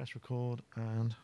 Press record and...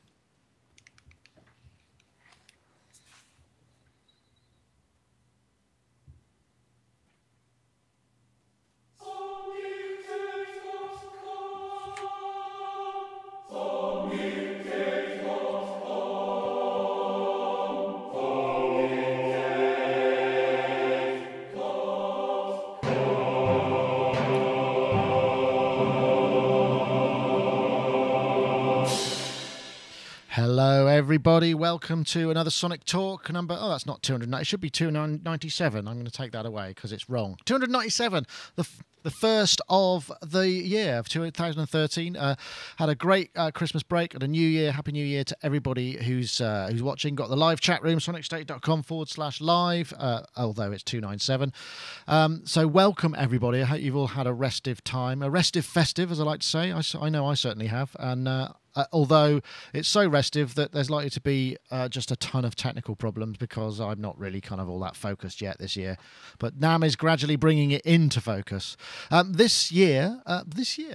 Hello, everybody. Welcome to another Sonic Talk number. Oh, that's not 290. It should be 297. I'm going to take that away because it's wrong. 297. The first of the year of 2013. Had a great Christmas break and a New Year. Happy New Year to everybody who's watching. Got the live chat room, sonicstate.com/live, although it's 297. So welcome, everybody. I hope you've all had a restive time. A restive festive, as I like to say. I know I certainly have. And although it's so restive that there's likely to be just a ton of technical problems because I'm not really kind of all that focused yet this year. But Nam is gradually bringing it into focus. This year, I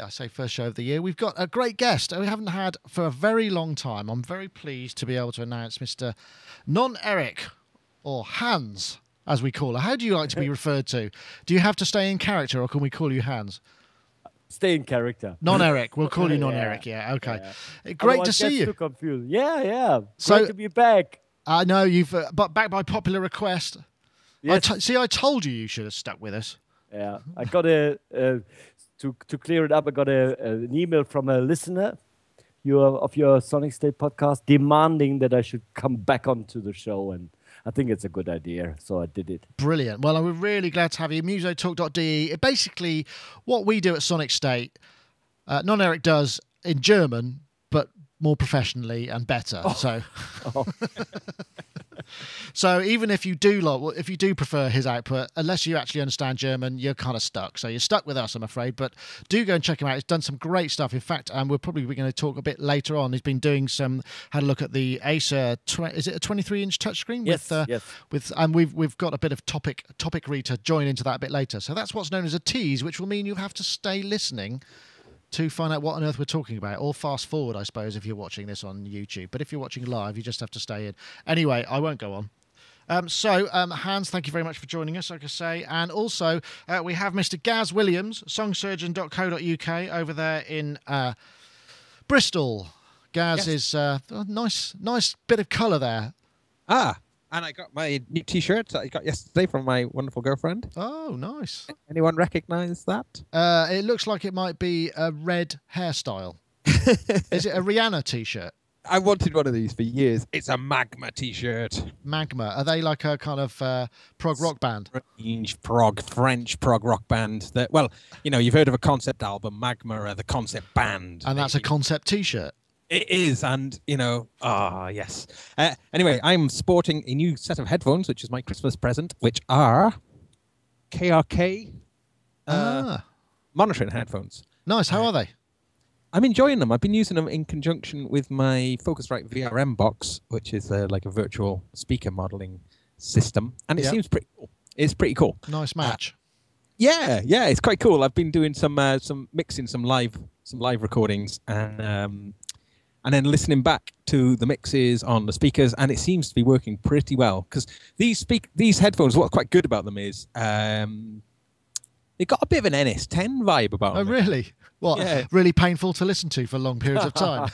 say first show of the year, we've got a great guest we haven't had for a very long time. I'm very pleased to be able to announce Mr. Noneric, or Hans, as we call her. How do you like to be referred to? Do you have to stay in character, or can we call you Hans? Stay in character. Non-Eric. We'll call you Non-Eric. Yeah, okay. Yeah. Great to see you. Too confused. Yeah. So, great to be back. I know you've, but back by popular request. Yes. I told you should have stuck with us. Yeah, I got to clear it up. I got an email from a listener of your Sonic State podcast demanding that I should come back onto the show, and I think it's a good idea, so I did it. Brilliant. Well, I'm really glad to have you. Musotalk.de. Basically, what we do at Sonic State, Non-Eric does in German, but more professionally and better. Oh. So even if you do prefer his output, unless you actually understand German, you're kind of stuck. So you're stuck with us, I'm afraid. But do go and check him out. He's done some great stuff. In fact, we're probably going to talk a bit later on. He's been doing had a look at the Acer. Is it a 23-inch touchscreen? Yes. And we've got a bit of topic read to join into that a bit later. So that's what's known as a tease, which will mean you have to stay listening to find out what on earth we're talking about, or fast forward, I suppose, if you're watching this on YouTube. But if you're watching live, you just have to stay in. Anyway, I won't go on. Hans, thank you very much for joining us, like I say. And also, we have Mr. Gaz Williams, songsurgeon.co.uk, over there in Bristol. Gaz is a nice bit of colour there. And I got my new T-shirt that I got yesterday from my wonderful girlfriend. Oh, nice. Anyone recognise that? It looks like it might be a red hairstyle. Is it a Rihanna T-shirt? I wanted one of these for years. It's a Magma T-shirt. Magma. Are they like a kind of prog rock band? French prog rock band. Well, you've heard of a concept album. Magma are the concept band. And that's a concept T-shirt. It is, and yes. Anyway, I'm sporting a new set of headphones, which is my Christmas present, which are KRK monitoring headphones. Nice. How are they? I'm enjoying them. I've been using them in conjunction with my Focusrite VRM box, which is like a virtual speaker modeling system, and it seems pretty cool. It's pretty cool. Nice match. Yeah, it's quite cool. I've been doing some mixing, some live recordings, and then listening back to the mixes on the speakers, and it seems to be working pretty well. Because these headphones, what's quite good about them is they've got a bit of an NS10 vibe about them. Oh, really? What? Yeah. Really painful to listen to for long periods of time,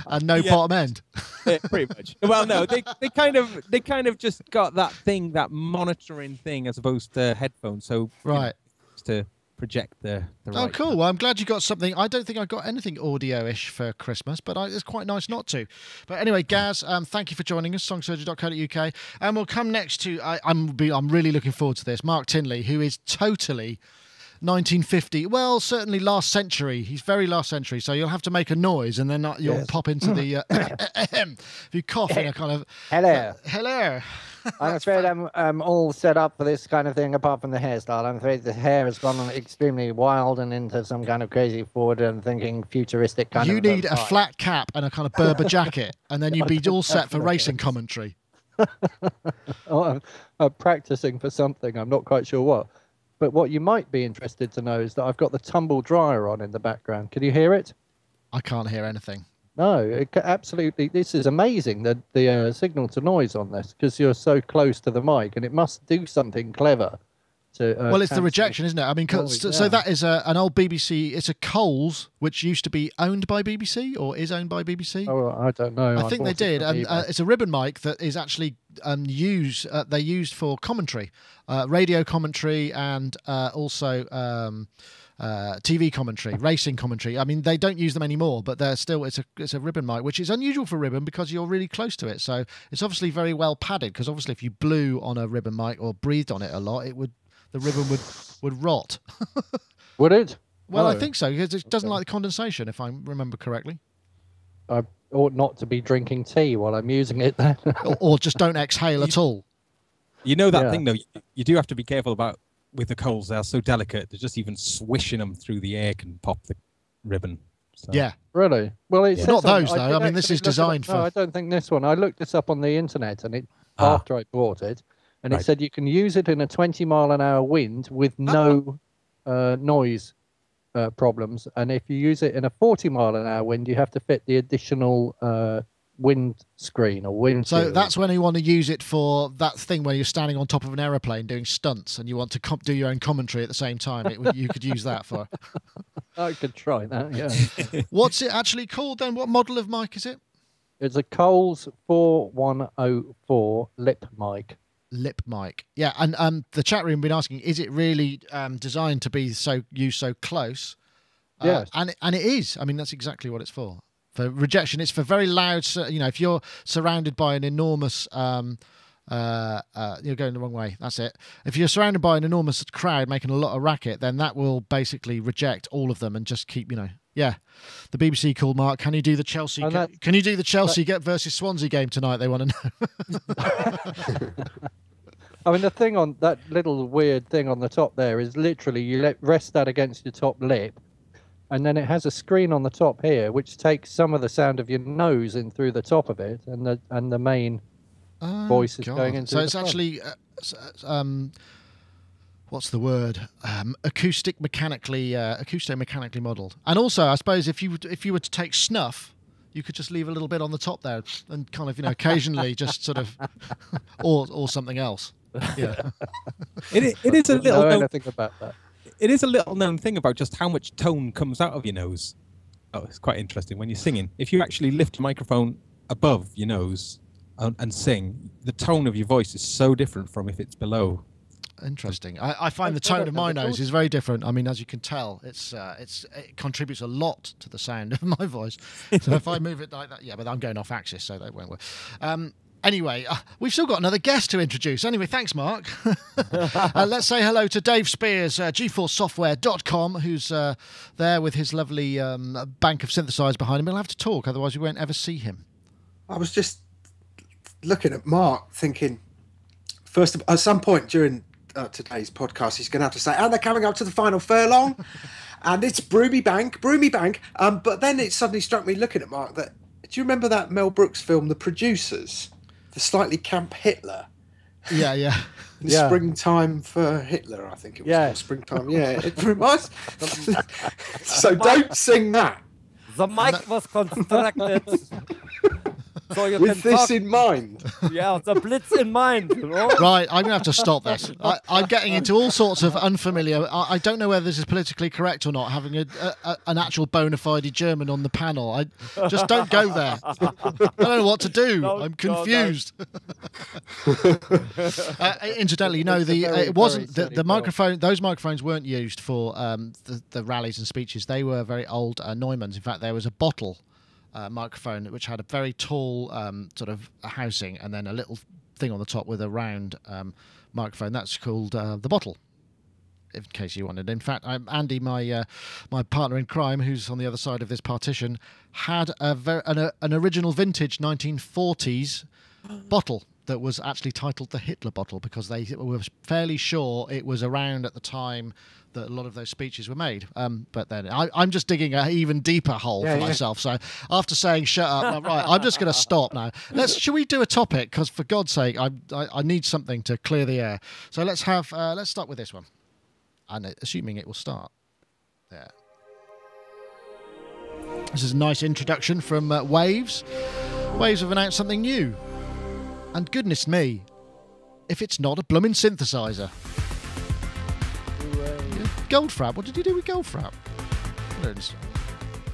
and no bottom end. Yeah, pretty much. Well, no, they kind of just got that monitoring thing as opposed to headphones. So right to project the right. Oh, cool. Well, I'm glad you got something. I don't think I got anything audio-ish for Christmas, but it's quite nice not to. But anyway, Gaz, thank you for joining us, songsurgeon.co.uk. And we'll come next to, I'm really looking forward to this, Mark Tinley, who is totally 1950. Well, certainly last century. He's very last century, so you'll have to make a noise, and then you'll pop into the... if you cough in a kind of... Hello. I'm afraid I'm all set up for this kind of thing, apart from the hairstyle. I'm afraid the hair has gone extremely wild and into some kind of crazy forward and thinking futuristic kind of... You need a flat cap and a kind of Berber jacket, and then you'd be all set for racing commentary. I'm practicing for something. I'm not quite sure what. But what you might be interested to know is that I've got the tumble dryer on in the background. Can you hear it? I can't hear anything. No, absolutely. This is amazing, the signal to noise on this, because you're so close to the mic, and it must do something clever. Well, it's the rejection, isn't it? I mean, so that is an old BBC. It's a Coles, which used to be owned by BBC or is owned by BBC. Oh, I don't know. I think they did. And it's a ribbon mic that is actually they used for commentary, radio commentary, and also TV commentary, racing commentary. I mean, they don't use them anymore, but they're still. It's a ribbon mic, which is unusual for ribbon because you're really close to it. So it's obviously very well padded. Because obviously, if you blew on a ribbon mic or breathed on it a lot, the ribbon would rot. Would it? Well, I think so, because it doesn't like the condensation, if I remember correctly. I ought not to be drinking tea while I'm using it then. or just don't exhale at all. You know that thing, though, you do have to be careful about with the Coles. They're so delicate, they're just even swishing them through the air can pop the ribbon. So. Yeah. Really? Well, it's not those, though. I mean, this is designed for... No, I don't think this one. I looked this up on the internet, and after I bought it, and it said you can use it in a 20-mile-an-hour wind with no noise problems. And if you use it in a 40-mile-an-hour wind, you have to fit the additional wind screen or wind. So that's when you want to use it for that thing where you're standing on top of an aeroplane doing stunts and you want to do your own commentary at the same time. You could use that for... I could try that, yeah. What's it actually called then? What model of mic is it? It's a Coles 4104 lip mic. Lip mic, yeah, and the chat room been asking, is it really designed to be used so close? Yes, and it is. I mean, that's exactly what it's for rejection. It's for very loud. If you're surrounded by an enormous, you're going the wrong way. That's it. If you're surrounded by an enormous crowd making a lot of racket, then that will basically reject all of them and just keep, Yeah, the BBC called Mark. Can you do the Chelsea? Can you do the Chelsea versus Swansea game tonight? They want to know. I mean, the thing on that little weird thing on the top there is literally you rest that against your top lip, and then it has a screen on the top here which takes some of the sound of your nose in through the top of it, and the main voice is going into. So it's actually what's the word? Acousto-mechanically modelled. And also, I suppose if you were to take snuff, you could just leave a little bit on the top there and kind of occasionally just sort of or something else. Yeah. It is a little known thing about that. It is a little known thing about just how much tone comes out of your nose. Oh, it's quite interesting when you're singing. If you actually lift your microphone above your nose and sing, the tone of your voice is so different from if it's below. Interesting. I find the tone of my nose is very different. I mean, as you can tell, it contributes a lot to the sound of my voice. So if I move it like that, but I'm going off axis, so that won't work. Anyway, we've still got another guest to introduce. Anyway, thanks, Mark. Let's say hello to Dave Spears, GeForceSoftware.com, who's there with his lovely bank of synthesizers behind him. He'll have to talk, otherwise we won't ever see him. I was just looking at Mark, thinking, first of all, at some point during today's podcast, he's going to have to say, and they're coming up to the final furlong, and it's Broomy Bank. But then it suddenly struck me, looking at Mark, that, do you remember that Mel Brooks film, The Producers? The slightly camp Hitler. Yeah. Springtime for Hitler, I think it was. Yeah. Springtime, yeah. It reminds. So don't sing that. The mic was constructed. So you with can this talk, in mind. Yeah, the blitz in mind. Right, I'm going to have to stop this. I'm getting into all sorts of unfamiliar... I don't know whether this is politically correct or not, having an actual bona fide German on the panel. I just don't go there. I don't know what to do. I'm confused. Incidentally, it wasn't... The microphone. Those microphones weren't used for the rallies and speeches. They were very old Neumanns. In fact, there was a bottle... microphone which had a very tall sort of housing and then a little thing on the top with a round microphone. That's called the bottle, in case you wanted. In fact, Andy, my partner in crime, who's on the other side of this partition, had an original vintage 1940s bottle that was actually titled the Hitler bottle, because they were fairly sure it was around at the time that a lot of those speeches were made. But then I'm just digging an even deeper hole for myself. So after saying shut up, right, I'm just going to stop now. Should we do a topic? Because for God's sake, I need something to clear the air. So let's start with this one. And assuming it will start. There. This is a nice introduction from Waves. Waves have announced something new. And goodness me, if it's not a blooming synthesizer. Goldfrapp, what did you do with Goldfrapp?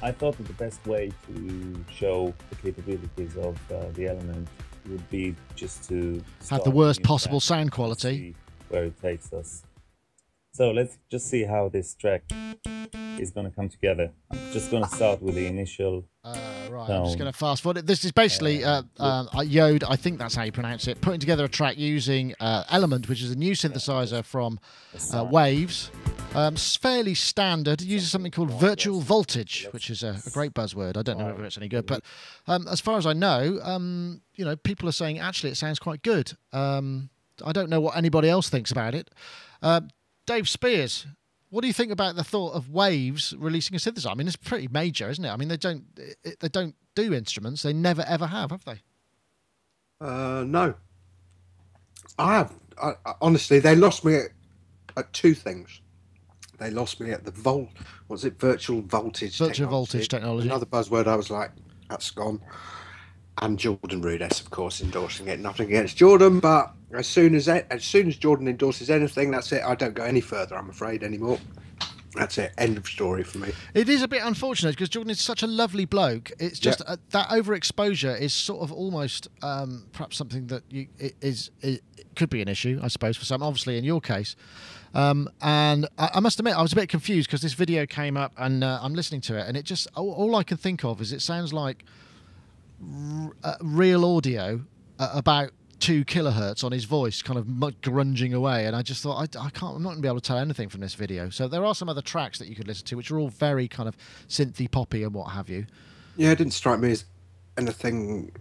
I thought that the best way to show the capabilities of the element would be just to have the worst possible sound quality. See where it takes us. So let's just see how this track is going to come together. I'm just going to start with the initial right, tone. I'm just going to fast forward it. This is basically Yode, I think that's how you pronounce it, putting together a track using Element, which is a new synthesizer from Waves. Fairly standard. It uses something called virtual voltage, which is a great buzzword. I don't know whether it's any good, but as far as I know, people are saying actually it sounds quite good. I don't know what anybody else thinks about it. Dave Spears, what do you think about the thought of Waves releasing a synthesizer? I mean, it's pretty major, isn't it? I mean, they don't do instruments. They never ever have they? No. I have. Honestly, they lost me at two things. They lost me at the virtual voltage technology. Another buzzword. I was like, that's gone. And Jordan Rudess, of course, endorsing it. Nothing against Jordan, but as soon as Jordan endorses anything, that's it. I don't go any further, I'm afraid, anymore. That's it. End of story for me. It is a bit unfortunate because Jordan is such a lovely bloke. It's just that overexposure is sort of almost perhaps something that it could be an issue, I suppose, for some. Obviously, in your case. And I must admit, I was a bit confused because this video came up and I'm listening to it, and it just all I can think of is it sounds like real audio about 2 kilohertz on his voice, kind of grunging away, and I just thought I'm not going to be able to tell anything from this video. So there are some other tracks that you could listen to, which are all very kind of synthy poppy and what have you. Yeah, it didn't strike me as anything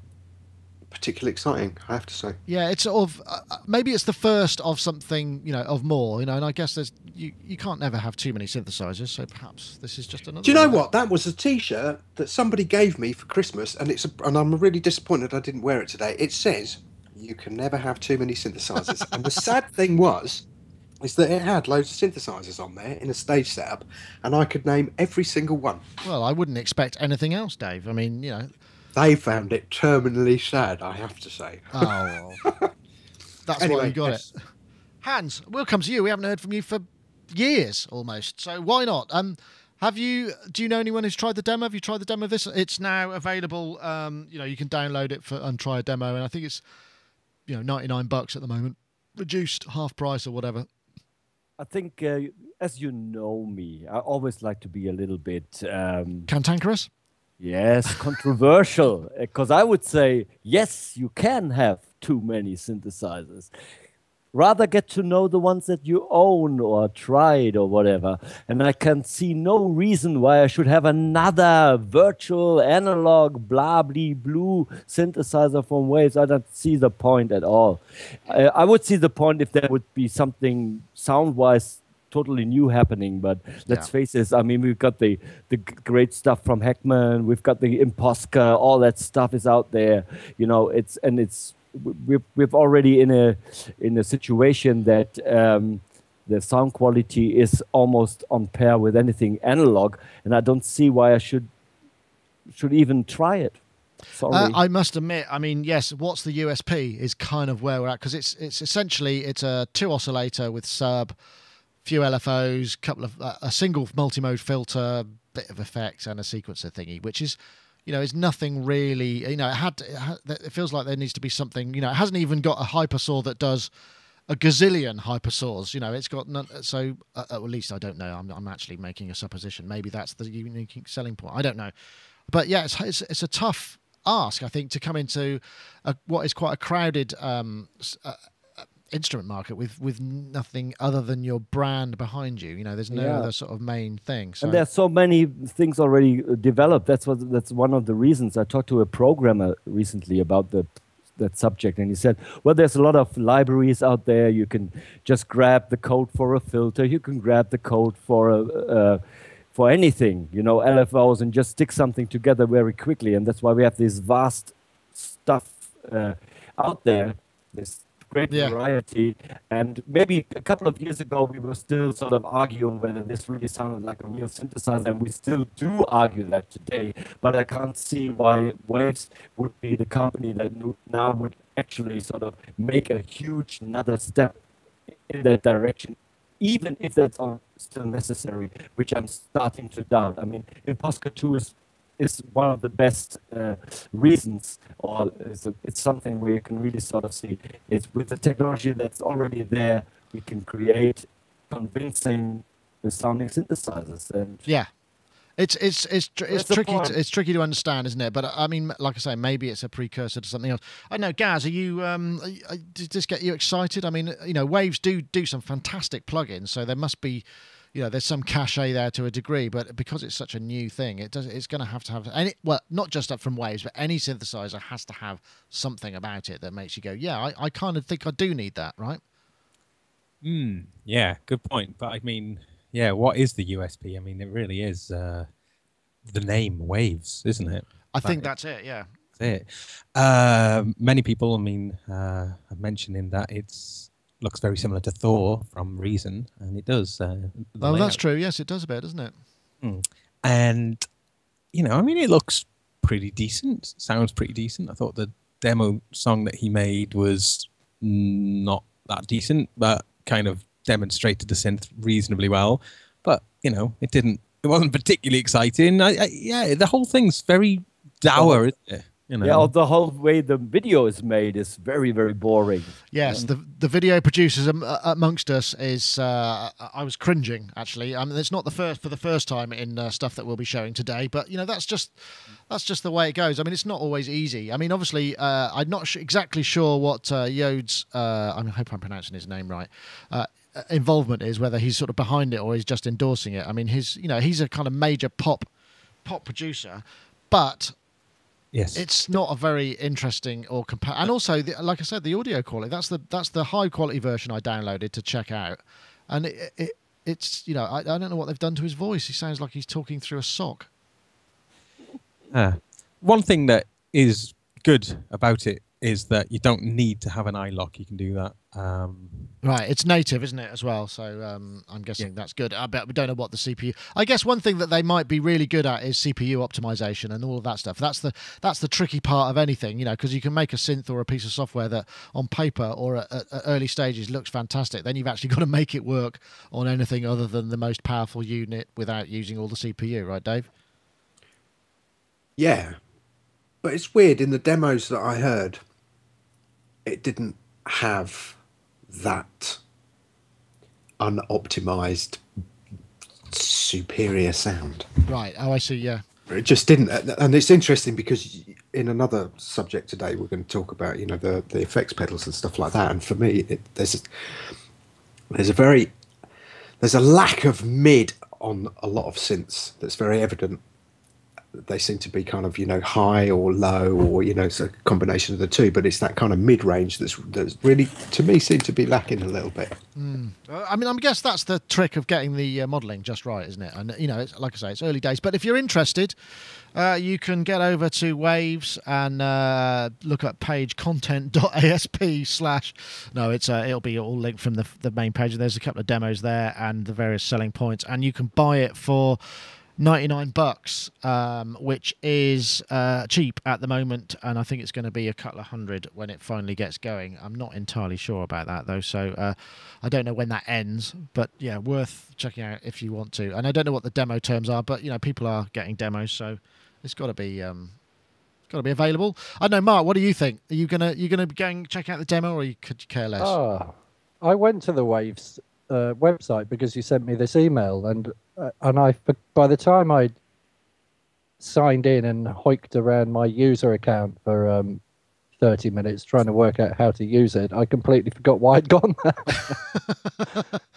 particularly exciting, I have to say. Yeah, it's sort of maybe it's the first of something, of more, and I guess there's you can't never have too many synthesizers, so perhaps this is just another. Do you know what? That was a T-shirt that somebody gave me for Christmas, and and I'm really disappointed I didn't wear it today. It says, "You can never have too many synthesizers," and the sad thing is that it had loads of synthesizers on there in a stage setup, and I could name every single one. Well, I wouldn't expect anything else, Dave. I mean, They found it terminally sad, I have to say. Oh, that's why you got it. Hans, we'll come to you. We haven't heard from you for years, almost. So why not? Do you know anyone who's tried the demo? Have you tried the demo of this? It's now available. You can download it and try a demo, and I think it's $99 at the moment, reduced half price or whatever. I think, as you know me, I always like to be a little bit cantankerous. Yes, controversial, because I would say, yes, you can have too many synthesizers. Rather get to know the ones that you own or tried or whatever. And I can see no reason why I should have another virtual analog blah blah blue synthesizer from Waves. I don't see the point at all. I would see the point if there would be something sound-wise totally new happening, but let's face it. I mean, we've got the great stuff from Heckman. We've got the Imposca. All that stuff is out there. We've already in a situation that the sound quality is almost on par with anything analog, and I don't see why I should even try it. Sorry. I must admit, I mean, yes, what's the USP is kind of where we're at, because it's essentially a 2 oscillator with sub, few LFOs, a single multimode filter, bit of effects, and a sequencer thingy, which is, is nothing really. It feels like there needs to be something. It hasn't even got a hypersaw that does a gazillion hypersaws. It's got none. So at least I don't know. I'm actually making a supposition. Maybe that's the unique selling point. I don't know, but yeah, it's a tough ask, I think, to come into what is quite a crowded instrument market with nothing other than your brand behind you. There's no other sort of main thing. So. And there's so many things already developed. That's one of the reasons. I talked to a programmer recently about that subject, and he said, well, there's a lot of libraries out there. You can just grab the code for a filter. You can grab the code for anything, LFOs, and just stick something together very quickly. And that's why we have this vast stuff out there. This great Yeah. variety. And maybe a couple of years ago, we were still sort of arguing whether this really sounded like a real synthesizer, and we still do argue that today. But I can't see why Waves would be the company that now would actually sort of make a huge another step in that direction, even if that's all still necessary, which I'm starting to doubt. I mean, Imposter 2 is one of the best reasons, or it's something where you can really sort of see it's with the technology that's already there, we can create convincing sounding synthesizers. And Yeah. It's tricky. point. It's tricky to understand, isn't it? But I mean, like I say, maybe it's a precursor to something else. I know, Gaz, are you? Did this get you excited? I mean, you know, Waves do some fantastic plugins, so there must be, you know, there's some cachet there to a degree. But because it's such a new thing, it's going to have any. Well, not just up from Waves, but any synthesizer has to have something about it that makes you go, yeah, I kind of think I do need that, right? Yeah, good point. But I mean, yeah, what is the USP? I mean, it really is the name Waves, isn't it? I think that's it. Yeah. That's it. Many people, I mean, are mentioning that looks very similar to Thor from Reason, and it does. Oh, that's true. Yes, it does a bit, doesn't it? And you know, I mean, it looks pretty decent. Sounds pretty decent. I thought the demo song that he made was not that decent, but kind of demonstrated the synth reasonably well. But you know, it wasn't particularly exciting. Yeah, the whole thing's very dour, isn't it? You know? Yeah, the whole way the video is made is very, very boring. Yes, the video producers amongst us is I was cringing actually. I mean, it's not for the first time in stuff that we'll be showing today, but you know that's just the way it goes. I mean, it's not always easy. I mean, obviously, I'm not exactly sure what Yode's I hope I'm pronouncing his name right. Involvement is, whether he's sort of behind it or he's just endorsing it. I mean, he's a kind of major pop producer, but. Yes, it's not a very interesting or and also, like I said, the audio quality. That's the high quality version I downloaded to check out, and it's you know I don't know what they've done to his voice. He sounds like he's talking through a sock. One thing that is good about it is that you don't need to have an iLock. You can do that. Right, it's native, isn't it, as well? So I'm guessing that's good. I bet we don't know what the CPU. I guess one thing that they might be really good at is CPU optimization and all of that stuff. That's the tricky part of anything, you know, because you can make a synth or a piece of software that on paper or at early stages looks fantastic. Then you've actually got to make it work on anything other than the most powerful unit without using all the CPU, right, Dave? Yeah, but it's weird. In the demos that I heard, it didn't have that unoptimized superior sound. Right. Oh, I see. Yeah. It just didn't. And it's interesting because in another subject today, we're going to talk about, you know, the effects pedals and stuff like that. And for me, there's a lack of mid on a lot of synths that's very evident. They seem to be kind of, you know, high or low, or, you know, it's a combination of the two, but it's that kind of mid-range that's really, to me, seemed to be lacking a little bit. I mean, I guess that's the trick of getting the modelling just right, isn't it? And, you know, it's, like I say, it's early days. But if you're interested, you can get over to Waves and look at page content.asp/ no, it'll be all linked from the main page. There's a couple of demos there and the various selling points, and you can buy it for $99, which is cheap at the moment, and I think it's going to be a couple of hundred when it finally gets going. I'm not entirely sure about that though, so I don't know when that ends, but yeah, worth checking out if you want to. And I don't know what the demo terms are, but you know, people are getting demos, so it's got to be available. I don't know, Mark, what do you think? Are you gonna go and check out the demo, or could you care less? I went to the Waves website because you sent me this email, and by the time I signed in and hiked around my user account for 30 minutes trying to work out how to use it, I completely forgot why I'd gone there.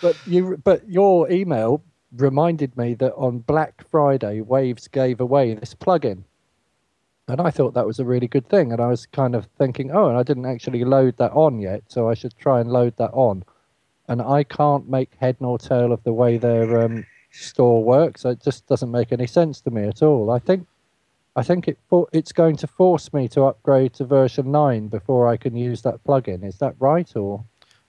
But your email reminded me that on Black Friday, Waves gave away this plugin. And I thought that was a really good thing. And I was kind of thinking, oh, and I didn't actually load that on yet, so I should try and load that on. And I can't make head nor tail of the way their store works. It just doesn't make any sense to me at all. I think I think it's going to force me to upgrade to version 9 before I can use that plugin. Is that right, or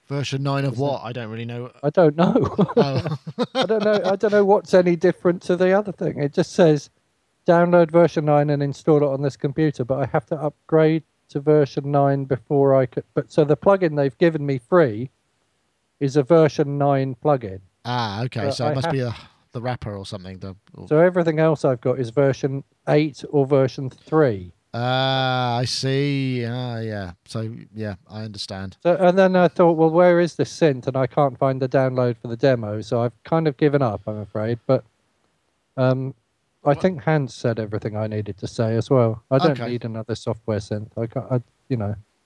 version 9 of what? I don't really know. I don't know. Oh. I don't know what's any different to the other thing. It just says download version 9 and install it on this computer, but I have to upgrade to version 9 before I could. But so the plugin they've given me free is a version 9 plugin. Ah, okay. But So it must be the wrapper or something. So everything else I've got is version 8 or version 3. Ah, I see. Yeah. So, yeah, I understand. So, and then I thought, well, where is this synth? And I can't find the download for the demo, so I've kind of given up, I'm afraid. But I think Hans said everything I needed to say as well. I don't need another software synth.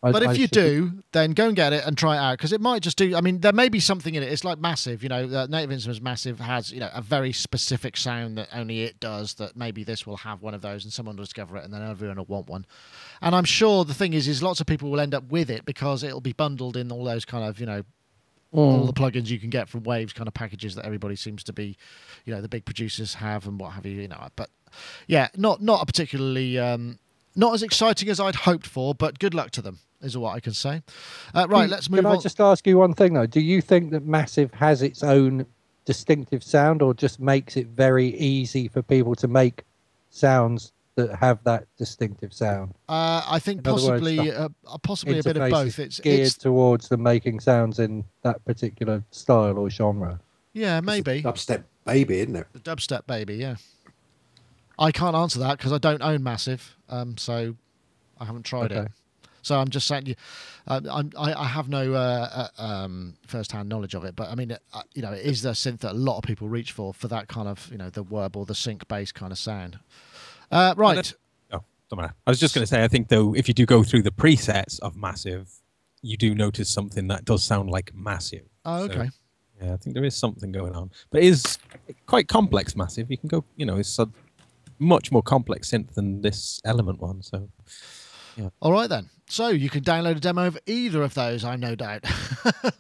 But if you do, then go and get it and try it out, because it might just do. I mean, there may be something in it. It's like Massive, Native Instruments Massive has, a very specific sound that only it does, that maybe this will have one of those and someone will discover it and then everyone will want one. And I'm sure the thing is lots of people will end up with it because it'll be bundled in all those kind of, all the plugins you can get from Waves kind of packages that everybody seems to be, the big producers have and what have you, But yeah, not a particularly, not as exciting as I'd hoped for, but good luck to them, is what I can say. Right, let's move on. Can I just ask you one thing, though? Do you think that Massive has its own distinctive sound, or just makes it very easy for people to make sounds that have that distinctive sound? I think possibly a bit of both. It's geared towards them making sounds in that particular style or genre. Yeah, maybe. Dubstep baby, isn't it? The dubstep baby, yeah. I can't answer that because I don't own Massive, so I haven't tried it. So I'm just saying, I have no first-hand knowledge of it, but I mean, it is the synth that a lot of people reach for that kind of, the wurb or the sync bass kind of sound. Right. Oh, don't matter. I was just going to say, I think though, if you do go through the presets of Massive, you do notice something that does sound like Massive. Oh, okay. So, yeah, I think there is something going on, but it is quite complex. Massive. You can go, it's a much more complex synth than this Element one. So, yeah. All right then. So you can download a demo of either of those, I no doubt.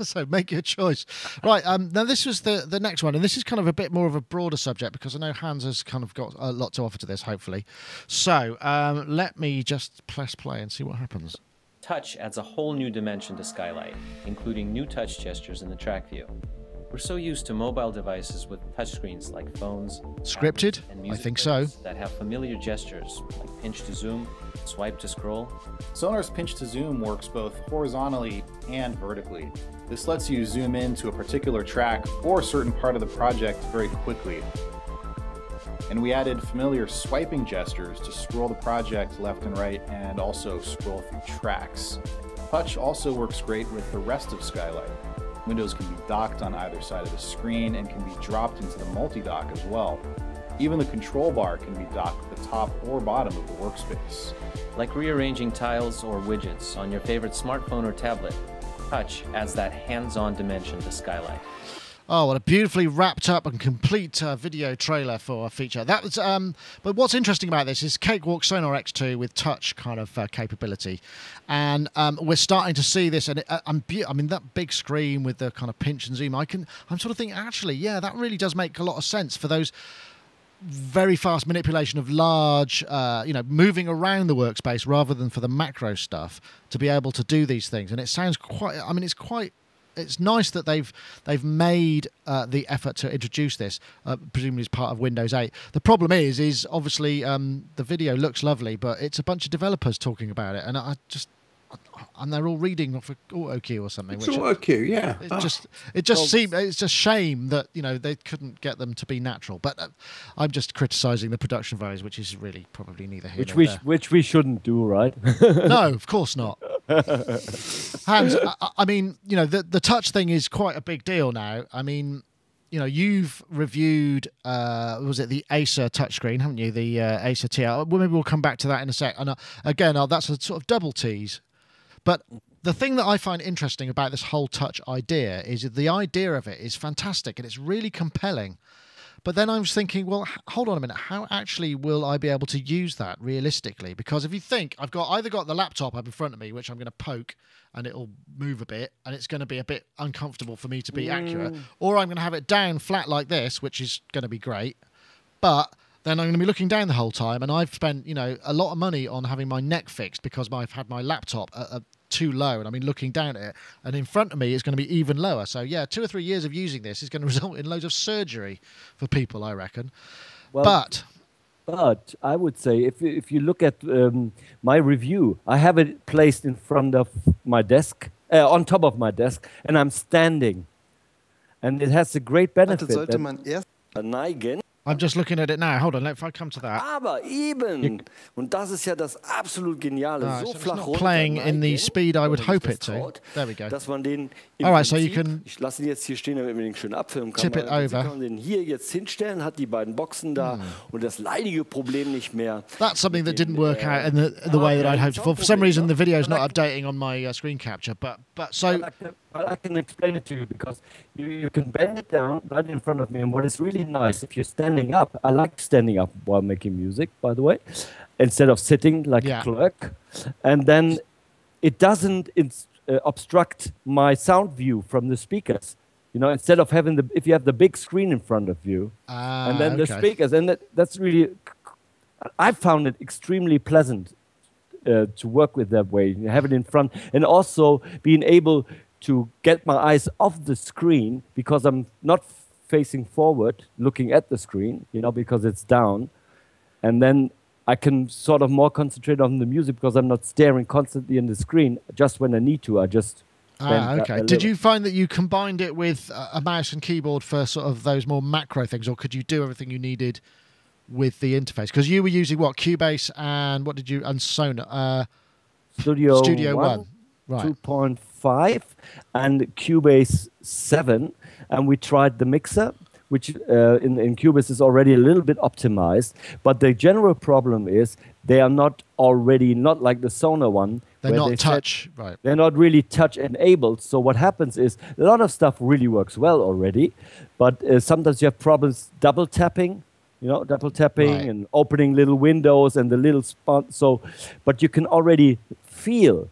So make your choice. Right. Now this was the next one, and this is kind of a bit more of a broader subject because I know Hans has kind of got a lot to offer to this, hopefully. So let me just press play and see what happens. Touch adds a whole new dimension to Skylight, including new touch gestures in the track view. We're so used to mobile devices with touchscreens like phones, scripted, and music I think so, that have familiar gestures like pinch to zoom, swipe to scroll. Sonar's pinch to zoom works both horizontally and vertically. This lets you zoom in to a particular track or a certain part of the project very quickly. And we added familiar swiping gestures to scroll the project left and right and also scroll through tracks. Touch also works great with the rest of Skylight. Windows can be docked on either side of the screen and can be dropped into the multi-dock as well. Even the control bar can be docked at the top or bottom of the workspace. Like rearranging tiles or widgets on your favorite smartphone or tablet, Touch adds that hands-on dimension to Skylight. Oh, what a beautifully wrapped up and complete video trailer for a feature. That was, but what's interesting about this is Cakewalk Sonar X2 with touch kind of capability, and we're starting to see this. And I mean, that big screen with the kind of pinch and zoom. I'm sort of thinking, actually, yeah, that really does make a lot of sense for those very fast manipulation of large, moving around the workspace rather than for the macro stuff to be able to do these things. And it sounds quite. I mean, it's nice that they've made the effort to introduce this, presumably as part of Windows 8. The problem is obviously the video looks lovely, but it's a bunch of developers talking about it, and and they're all reading off of auto cue or something. It's auto cue, yeah. It just seems it's just shame that they couldn't get them to be natural. But I'm just criticising the production values, which is really probably neither here nor there. Which we shouldn't do, right? No, of course not. Hans, I mean, the touch thing is quite a big deal now. I mean, you've reviewed, was it the Acer touchscreen, haven't you? The Acer TR. Well, maybe we'll come back to that in a sec. And again, that's a sort of double tease. But the thing that I find interesting about this whole touch idea is that the idea of it is fantastic and it's really compelling. But then I was thinking, well, hold on a minute. How actually will I be able to use that realistically? Because if you think, I've either got the laptop up in front of me, which I'm going to poke and it'll move a bit and it's going to be a bit uncomfortable for me to be accurate, or I'm going to have it down flat like this, which is going to be great. But then I'm going to be looking down the whole time, and I've spent, you know, a lot of money on having my neck fixed because I've had my laptop too low, and I've been looking down at it, and in front of me it's going to be even lower. So yeah, 2 or 3 years of using this is going to result in loads of surgery for people, I reckon. Well, but I would say if you look at my review, I have it placed in front of my desk, on top of my desk, and I'm standing, and it has a great benefit. I'm just looking at it now. Hold on, if I come to that. Aber eben, und das ist ja das absolut Geniale, so it's flach not playing in the speed I would hope it to. There we go. Dass man den All right, so you can ich lasse ihn jetzt hier stehen, damit man den schön abfilmen kann. tip it over. Kann man den hier jetzt hinstellen, hat die beiden Boxen da und das leidige Problem nicht mehr. That's something that didn't work out in the way that I'd hoped for. For some reason, the video's not updating on my screen capture. But so. I can explain it to you because you can bend it down right in front of me. And what is really nice, if you're standing up, I like standing up while making music, by the way, instead of sitting like a clerk. And then it doesn't obstruct my sound view from the speakers. You know, instead of having if you have the big screen in front of you, and then the speakers, and that's really, I found it extremely pleasant to work with that way. You have it in front, and also being able to get my eyes off the screen because I'm not facing forward, looking at the screen, you know, because it's down. And then I can sort of more concentrate on the music because I'm not staring constantly in the screen. Just when I need to, I just... okay. Did you find that you combined it with a mouse and keyboard for sort of those more macro things, or could you do everything you needed with the interface? Because you were using, what, Cubase and what did you... and Sonar? Studio One. Right. 2.5 and Cubase 7, and we tried the mixer, which in Cubase is already a little bit optimized, but the general problem is they are not like the Sonar one. They're not touch, right? They're not really touch enabled. So what happens is a lot of stuff really works well already, but sometimes you have problems double tapping. You know, Right. and opening little windows and the little spot. So, but you can already feel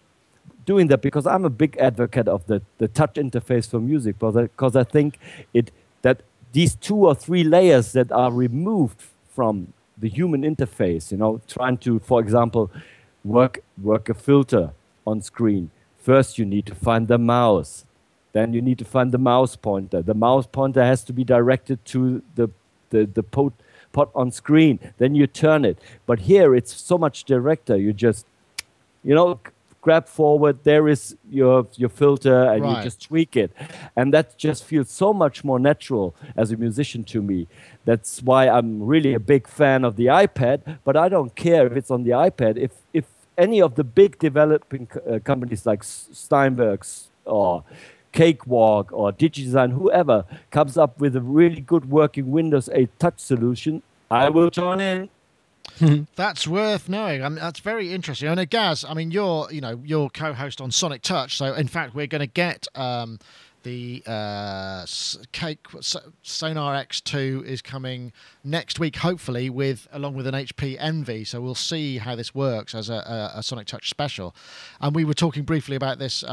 doing that because I'm a big advocate of the touch interface for music because I think that these 2 or 3 layers that are removed from the human interface, you know, trying to, for example, work a filter on screen. First, you need to find the mouse. Then you need to find the mouse pointer. The mouse pointer has to be directed to the pot on screen. Then you turn it. But here, it's so much directer. You just, you know, grab forward, there is your filter, and you just tweak it. And that just feels so much more natural as a musician to me. That's why I'm really a big fan of the iPad, but I don't care if it's on the iPad. If any of the big developing companies like Steinberg's or Cakewalk or DigiDesign, whoever, comes up with a really good working Windows 8 touch solution, I will join in. That's worth knowing. I mean, that's very interesting. And Gaz, I mean, you're co-host on Sonic Touch, so in fact, we're going to get the Sonar X2 is coming next week, hopefully, along with an HP Envy. So we'll see how this works as a Sonic Touch special. And we were talking briefly about this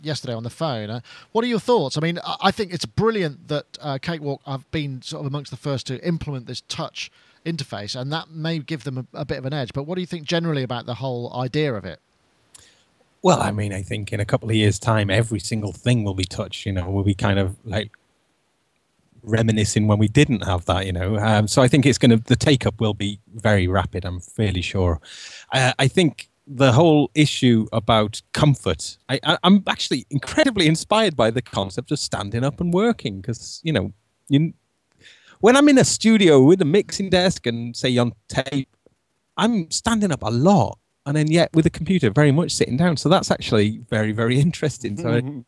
yesterday on the phone. What are your thoughts? I mean, I think it's brilliant that Cakewalk have been sort of amongst the first to implement this touch interface, and that may give them a bit of an edge. But what do you think generally about the whole idea of it? Well, I mean, I think in a couple of years' time, every single thing will be touch. You know, we'll be kind of like reminiscing when we didn't have that. You know, so I think the take up will be very rapid. I'm fairly sure. I think the whole issue about comfort. I'm actually incredibly inspired by the concept of standing up and working because when I'm in a studio with a mixing desk and say on tape, I'm standing up a lot. And then yet with a computer, very much sitting down. So that's actually very, very interesting. So,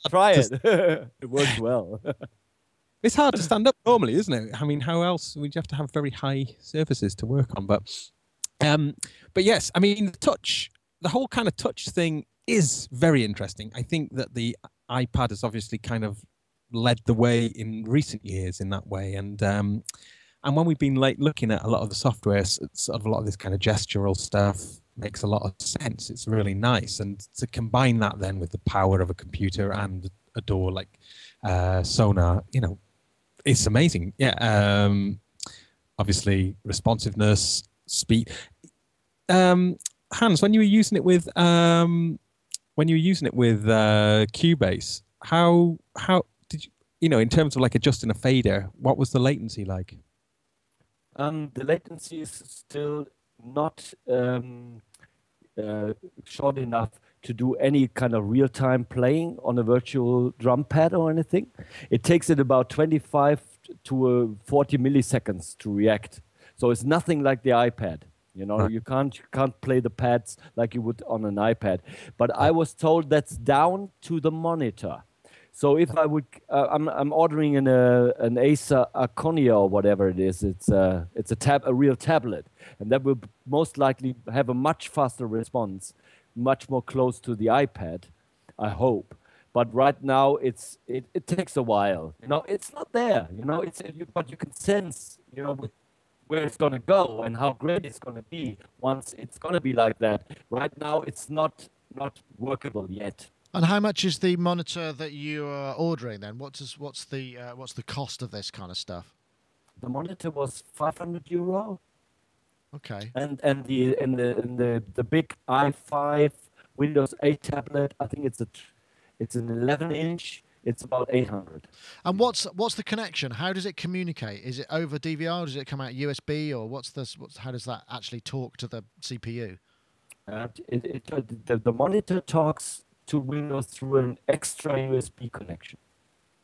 try it. It works well. It's hard to stand up normally, isn't it? I mean, how else would you have to have very high surfaces to work on? But yes, I mean, the whole kind of touch thing is very interesting. I think that the iPad has obviously kind of led the way in recent years in that way. And when we've been looking at a lot of the software, sort of a lot of this kind of gestural stuff makes a lot of sense. It's really nice. And to combine that then with the power of a computer and a DAW like Sonar, it's amazing. Yeah. obviously responsiveness, speed. Hans, when you were using it with Cubase, how did you, in terms of like adjusting a fader, what was the latency like? The latency is still not short enough to do any kind of real-time playing on a virtual drum pad or anything. It takes it about 25 to 40 milliseconds to react. So it's nothing like the iPad. Right. You can't play the pads like you would on an iPad. But I was told that's down to the monitor. So if I would, I'm ordering an Acer Aconia or whatever it is. It's a real tablet, and that will most likely have a much faster response, much more close to the iPad, I hope. But right now it takes a while. It's not there. But you can sense, where it's going to go and how great it's going to be once it's going to be like that. Right now, it's not workable yet. And how much is the monitor that you are ordering then? What's the cost of this kind of stuff? The monitor was €500. Okay. And the big i5 Windows 8 tablet, I think it's an 11-inch. It's about 800. And what's the connection? How does it communicate? Is it over DVR? Does it come out USB? Or how does that actually talk to the CPU? The monitor talks to Windows through an extra USB connection.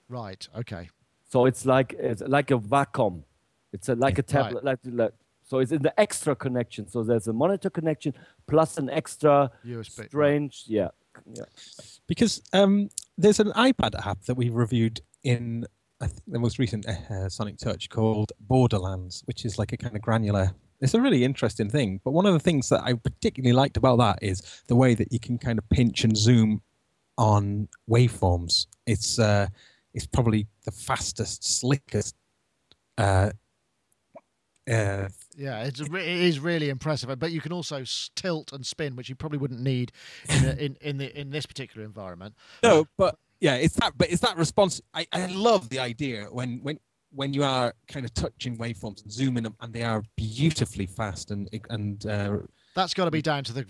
Right. Okay. So it's like a Wacom. It's like a tablet. Right. So it's in the extra connection. So there's a monitor connection plus an extra USB. Strange. Yeah. Because there's an iPad app that we reviewed in, I think, the most recent Sonic Touch called Borderlands, which is like a kind of granular. It's a really interesting thing. But one of the things that I particularly liked about that is the way that you can kind of pinch and zoom on waveforms. It's probably the fastest, slickest. Yeah, it is really impressive. But you can also tilt and spin, which you probably wouldn't need in this particular environment. No, but yeah, it's that response. I love the idea when you are kind of touching waveforms and zooming them, and they are beautifully fast and that's got to be down to the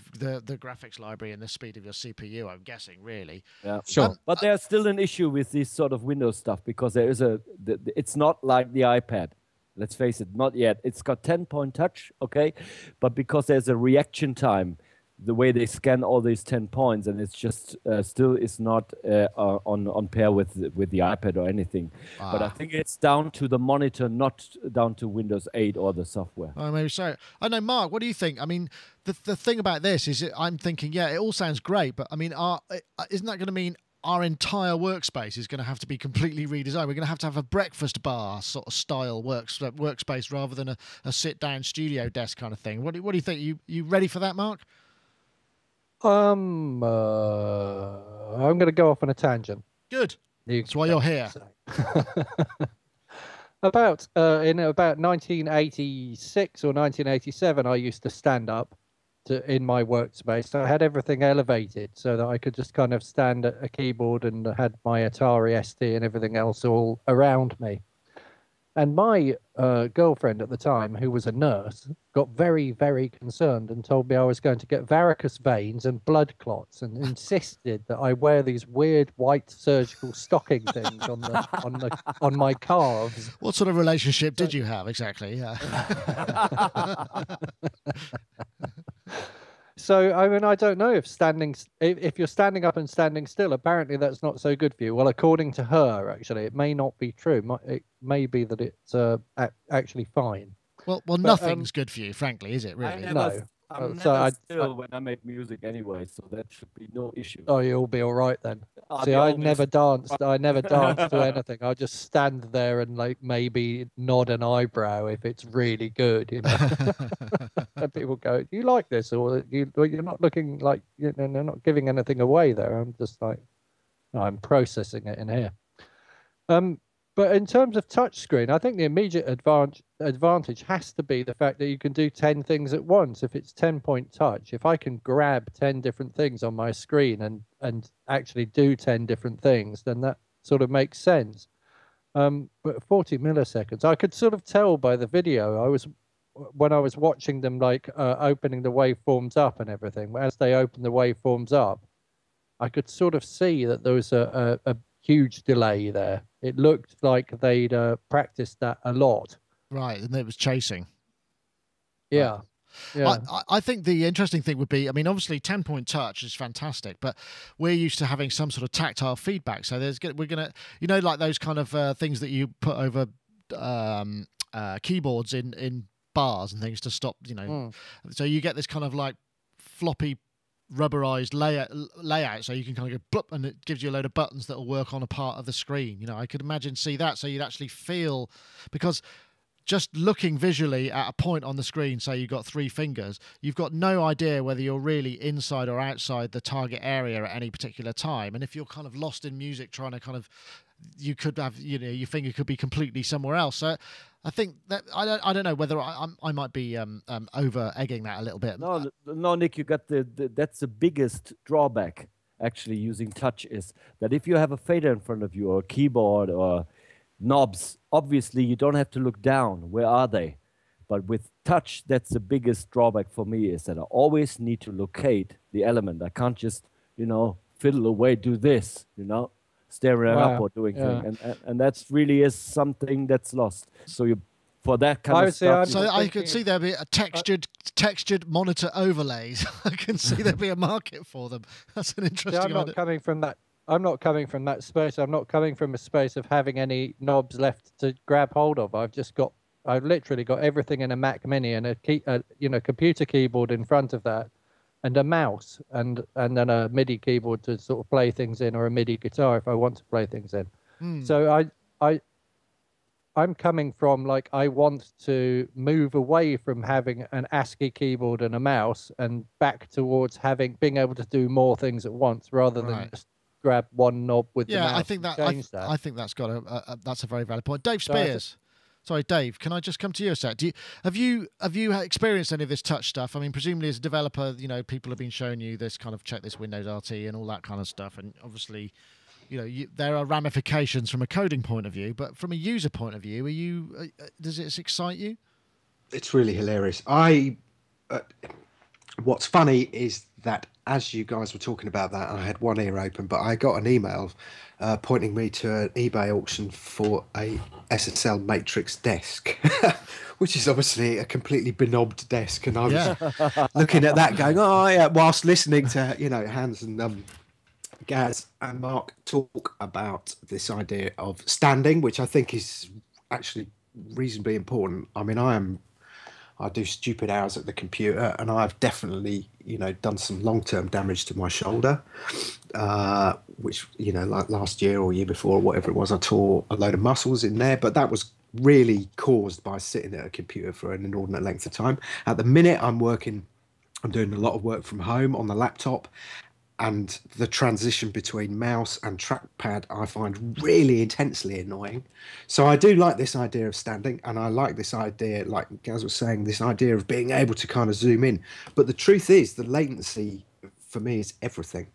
graphics library and the speed of your CPU, I'm guessing, really. Yeah, sure. But there's still an issue with this sort of Windows stuff because there is it's not like the iPad. Let's face it, not yet. It's got 10-point touch, okay, but because there's a reaction time, the way they scan all these 10 points, and it's just still is not on pair with the iPad or anything. But I think it's down to the monitor, not down to Windows 8 or the software. Oh, maybe so. I know, Mark, what do you think? I mean, the thing about this is I'm thinking, yeah, it all sounds great, but I mean, isn't that going to mean our entire workspace is going to have to be completely redesigned? We're going to have a breakfast bar sort of style workspace rather than a sit-down studio desk kind of thing. What do you think? You ready for that, Mark? I'm going to go off on a tangent. Good. That's why you're here. In about 1986 or 1987, I used to stand up in my workspace. I had everything elevated so that I could just kind of stand at a keyboard and had my Atari ST and everything else all around me. And my girlfriend at the time, who was a nurse, got very, very concerned and told me I was going to get varicose veins and blood clots, and insisted that I wear these weird white surgical stocking things on my calves. What sort of relationship did you have exactly? Yeah. So, I mean, I don't know if you're standing up and standing still, apparently that's not so good for you. Well, according to her, actually, it may not be true. It may be that it's actually fine. Well, nothing's good for you, frankly, is it, really? I'm never still when I make music anyway, so that should be no issue. Oh, you'll be all right then. See, I never danced to anything. I just stand there and like maybe nod an eyebrow if it's really good, you know. And people go, "Do you like this?" Or you're not looking like they're not giving anything away there. I'm just like, I'm processing it in here. But in terms of touchscreen, I think the immediate advantage has to be the fact that you can do 10 things at once. If it's 10-point touch, if I can grab 10 different things on my screen and actually do 10 different things, then that sort of makes sense. But 40 milliseconds. I could sort of tell by the video. When I was watching them, like opening the waveforms up and everything. As they opened the waveforms up, I could sort of see that there was a huge delay there. It looked like they'd practiced that a lot. Right, and it was chasing. Yeah. Right. Yeah. I think the interesting thing would be, I mean, obviously 10-point touch is fantastic, but we're used to having some sort of tactile feedback. So we're gonna, you know, like those kind of things that you put over keyboards in bars and things to stop, you know. So you get this kind of like floppy rubberized layout, so you can kind of go blop, and it gives you a load of buttons that will work on a part of the screen. You know, I could see that, so you'd actually feel, because just looking visually at a point on the screen, say you've got 3 fingers, you've got no idea whether you're really inside or outside the target area at any particular time. And if you're kind of lost in music trying to kind of, you could have, you know, your finger could be completely somewhere else. So I think that I don't know whether I might be over egging that a little bit. No, Nick, you got that's the biggest drawback actually using touch, is that if you have a fader in front of you or a keyboard or knobs, obviously you don't have to look down. Where are they? But with touch, that's the biggest drawback for me, is that I always need to locate the element. I can't just, you know, fiddle away, do this, you know, staring up or doing things. And that's really is something that's lost. So you, for that kind of stuff. So I could see there be a textured monitor overlays. I can see there be a market for them. That's an interesting idea. I'm not coming from that. I'm not coming from that space. I'm not coming from a space of having any knobs left to grab hold of. I've literally got everything in a Mac Mini and a computer keyboard in front of that, and a mouse, and then a MIDI keyboard to sort of play things in, or a MIDI guitar if I want to play things in. So I'm coming from, like, I want to move away from having an ASCII keyboard and a mouse and back towards being able to do more things at once rather than just grab one knob with the mouse. I think I think that's got that's a very valid point. Dave Spears. Sorry, Dave, can I just come to you a sec? Have you experienced any of this touch stuff? I mean, presumably as a developer, you know, people have been showing you this kind of check this Windows RT and all that kind of stuff, and obviously, you know, there are ramifications from a coding point of view, but from a user point of view, does it excite you? It's really hilarious. What's funny is that as you guys were talking about that, I had one ear open, but I got an email pointing me to an eBay auction for a SSL Matrix desk, which is obviously a completely benobbed desk. And I was looking at that going, oh yeah, whilst listening to, you know, Hans and Gaz and Mark talk about this idea of standing, which I think is actually reasonably important. I mean, I do stupid hours at the computer, and I've definitely, you know, done some long-term damage to my shoulder, which, you know, like last year or year before or whatever it was, I tore a load of muscles in there, but that was really caused by sitting at a computer for an inordinate length of time. At the minute I'm doing a lot of work from home on the laptop, and the transition between mouse and trackpad I find really intensely annoying. So I do like this idea of standing, and I like this idea, like Gaz was saying, this idea of being able to kind of zoom in. But the truth is, the latency for me is everything.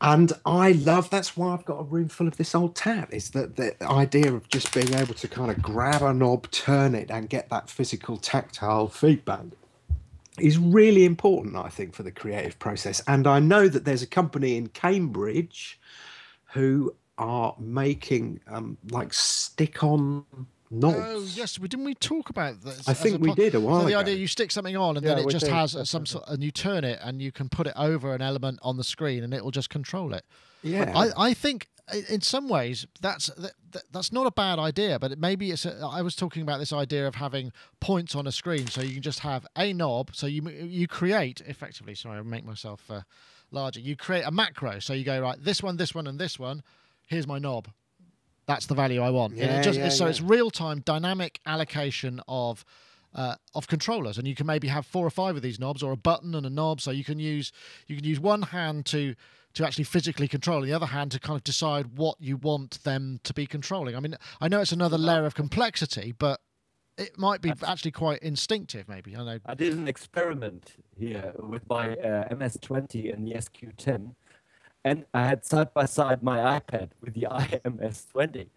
And that's why I've got a room full of this old tat, is that the idea of just being able to kind of grab a knob, turn it, and get that physical tactile feedback is really important, I think, for the creative process. And I know that there's a company in Cambridge who are making like stick-on knobs. Oh yes, didn't we talk about this? I think we did a while ago. The idea you stick something on and then it just has some sort, and you turn it and you can put it over an element on the screen and it will just control it. Yeah, I think in some ways that's not a bad idea, but maybe I was talking about this idea of having points on a screen, so you can just have a knob. So you create effectively. Sorry, I'll make myself larger. You create a macro, so you go right, this one, and this one. Here's my knob. That's the value I want. It's real-time dynamic allocation of controllers, and you can maybe have 4 or 5 of these knobs, or a button and a knob. So you can use one hand to actually physically control, and the other hand to kind of decide what you want them to be controlling. I mean, I know it's another layer of complexity, but it might be actually quite instinctive, maybe. I know. I did an experiment here with my MS-20 and the SQ10, and I had side by side my iPad with the IMS-20.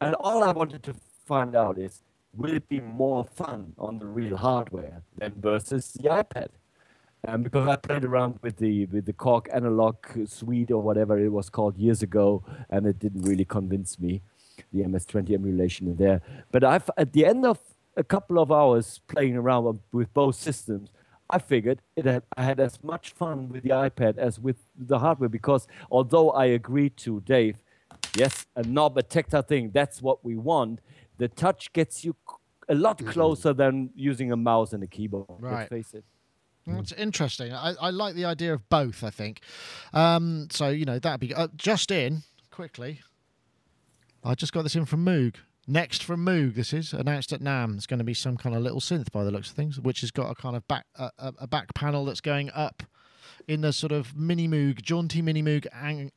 And all I wanted to find out is, will it be more fun on the real hardware than versus the iPad? Because I played around with the Korg analog suite or whatever it was called years ago, and it didn't really convince me, the MS-20 emulation in there. But at the end of a couple of hours playing around with both systems, I figured I had as much fun with the iPad as with the hardware, because although I agreed to Dave, yes, a knob, a tactile thing, that's what we want, the touch gets you a lot closer than using a mouse and a keyboard, let's face it. Well, it's interesting. I like the idea of both, I think. So, you know, that'd be... just in, quickly, I just got this in from Moog. Next from Moog, this is, announced at NAMM. It's going to be some kind of little synth by the looks of things, which has got a kind of back panel that's going up in the sort of mini Moog, jaunty mini Moog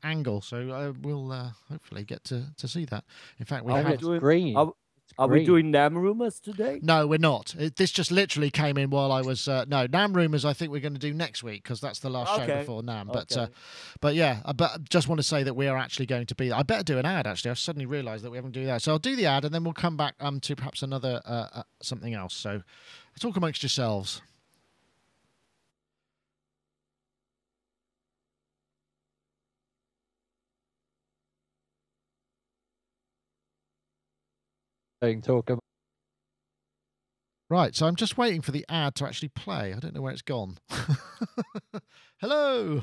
angle. So we'll hopefully get to see that. In fact, we have... green. Are we doing NAMM rumors today? No, we're not. This just literally came in while I was... no, NAMM rumors I think we're going to do next week, because that's the last show before NAMM. But yeah, but just want to say that we are actually going to be... I better do an ad, actually. I suddenly realised that we haven't do that. So I'll do the ad, and then we'll come back to perhaps another something else. So talk amongst yourselves. Talk about. Right, so I'm just waiting for the ad to actually play. I don't know where it's gone. Hello.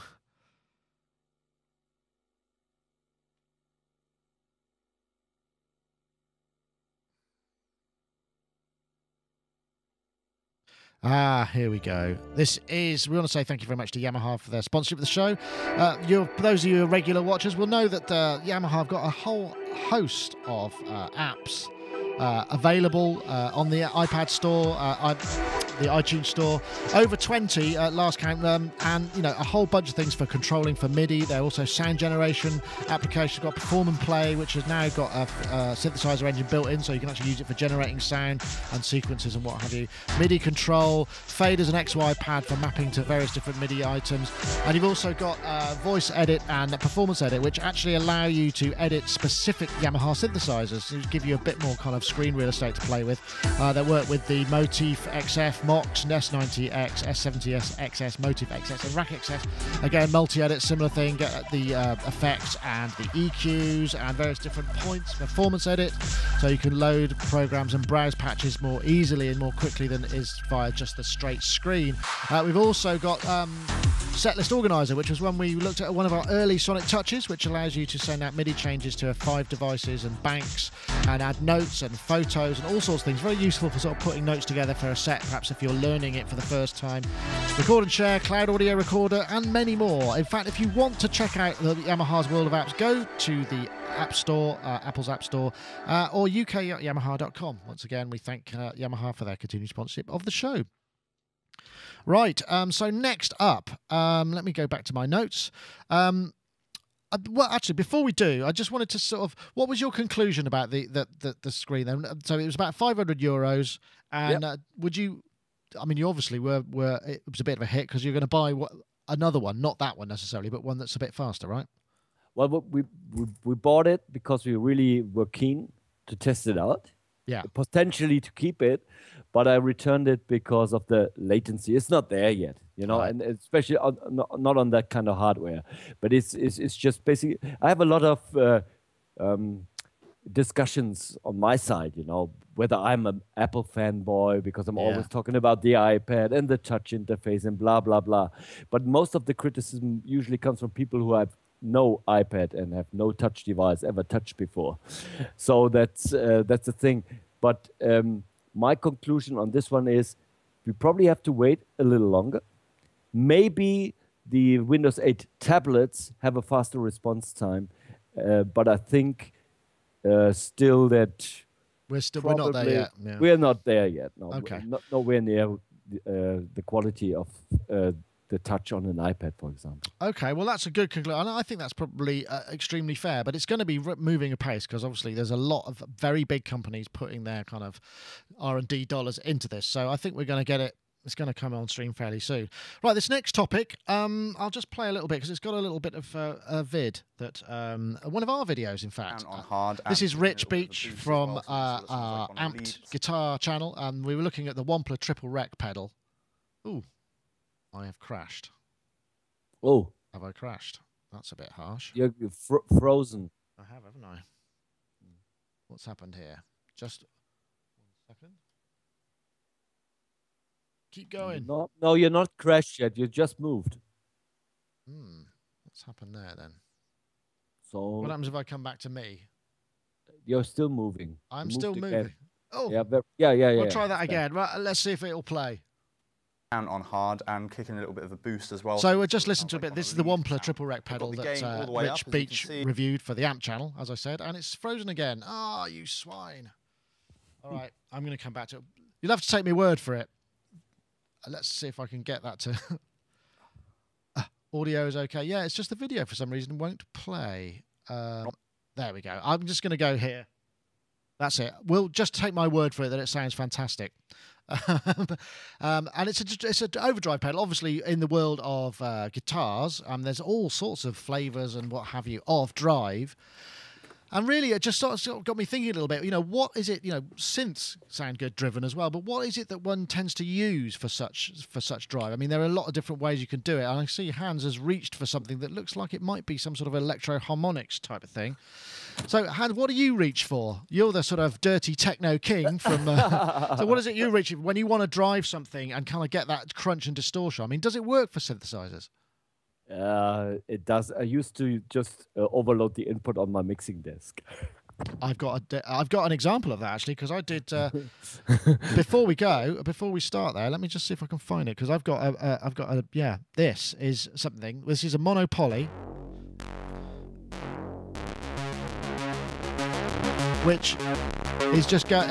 Here we go. This is, we want to say thank you very much to Yamaha for their sponsorship of the show. For those of you who are regular watchers will know that Yamaha have got a whole host of apps available on the iPad store, the iTunes store, over 20 at last count, and you know, a whole bunch of things for controlling for MIDI. They're also sound generation applications. Got Perform and Play, which has now got a synthesizer engine built in, so you can actually use it for generating sound and sequences and what have you. MIDI control, faders and XY pad for mapping to various different MIDI items, and you've also got voice edit and performance edit, which actually allow you to edit specific Yamaha synthesizers to give you a bit more kind of screen real estate to play with. They work with the Motif XF, Mox, S90X, S70S, XS, Motif XS, and Rack XS. Again, multi-edit, similar thing, get the effects and the EQs and various different points. Performance edit, so you can load programs and browse patches more easily and more quickly than it is via just the straight screen. We've also got Setlist Organizer, which was one we looked at one of our early Sonic Touches, which allows you to send out MIDI changes to 5 devices and banks and add notes and photos and all sorts of things. Very useful for sort of putting notes together for a set, perhaps if you're learning it for the first time. Record and share, cloud audio recorder, and many more. In fact, if you want to check out the Yamaha's World of Apps, go to the App Store, Apple's App Store, or uk.yamaha.com. Once again, we thank Yamaha for their continued sponsorship of the show. Right, so next up, let me go back to my notes. Well, actually, before we do, I just wanted to sort of, what was your conclusion about the screen then? So it was about €500, and would you, I mean, you obviously were it was a bit of a hit because you're going to buy another one, not that one necessarily, but one that's a bit faster, right? Well, we bought it because we really were keen to test it out. Yeah. Potentially to keep it, but I returned it because of the latency. It's not there yet, you know, and especially not on that kind of hardware. But it's just basically, I have a lot of discussions on my side, you know, whether I'm an Apple fanboy because I'm always talking about the iPad and the touch interface and blah, blah, blah. But most of the criticism usually comes from people who have no iPad and have no touch device ever touched before. So that's the thing. But my conclusion on this one is we probably have to wait a little longer. Maybe the Windows 8 tablets have a faster response time, but I think still that we're not there yet. Yeah. We're not there yet. No, okay. Nowhere near the quality of the touch on an iPad, for example. Okay, well, that's a good conclusion. I think that's probably extremely fair, but it's going to be moving apace because obviously there's a lot of very big companies putting their kind of R&D dollars into this. So I think we're going to get it It's going to come on stream fairly soon. Right, this next topic, I'll just play a little bit because it's got a little bit of a vid that one of our videos, in fact. This is Rich Beach from our Amped Guitar channel, and we were looking at the Wampler Triple Wreck pedal. Ooh, I have crashed. Oh, have I crashed? That's a bit harsh. You're frozen. I have, haven't I? What's happened here? Just 1 second. Keep going. No, you're not crashed yet. You just moved. What's happened there then? So what happens if I come back to me? You're still moving. I'm still moving. Again. Oh, yeah. We'll try that again. Right, let's see if it'll play. Down on hard and kicking a little bit of a boost as well. So we'll just listen to a bit. This is the Wampler Triple Wreck pedal that Rich Beach reviewed for the Amp channel, as I said, and it's frozen again. Ah, you swine. All right, I'm going to come back to it. You'll have to take my word for it. Let's see if I can get that to... Audio is okay. Yeah, it's just the video for some reason won't play. There we go. I'm just going to go here. That's it. We'll just take my word for it that it sounds fantastic. And it's an overdrive pedal. Obviously, in the world of guitars, there's all sorts of flavors and what have you of drive. And really, it just sort of got me thinking a little bit, what is it, synths sound good driven as well, but what is it that one tends to use for such drive? I mean, there are a lot of different ways you can do it. And I see Hans has reached for something that looks like it might be some sort of electro harmonics type of thing. So, Hans, what do you reach for? You're the sort of dirty techno king from... so what is it you reach for when you want to drive something and kind of get that crunch and distortion? I mean, does it work for synthesizers? It does. I used to just overload the input on my mixing desk. I've got an example of that actually, because I did before we start there. Let me just see if I can find it, because I've got a this is something. This is a mono poly, which is just going.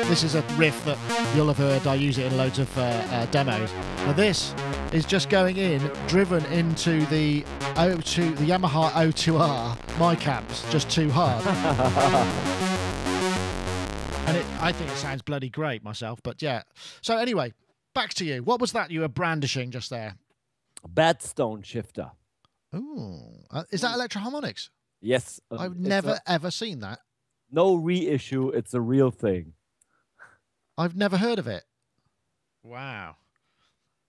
This is a riff that you'll have heard. I use it in loads of demos. Now this is just going in, driven into the Yamaha O2R mic amps, just too hard. And I think it sounds bloody great myself, but yeah. So anyway, back to you. What was that you were brandishing just there? Badstone shifter. Ooh, is that electroharmonics? Yes. I've never ever seen that. No reissue. It's a real thing. I've never heard of it. Wow.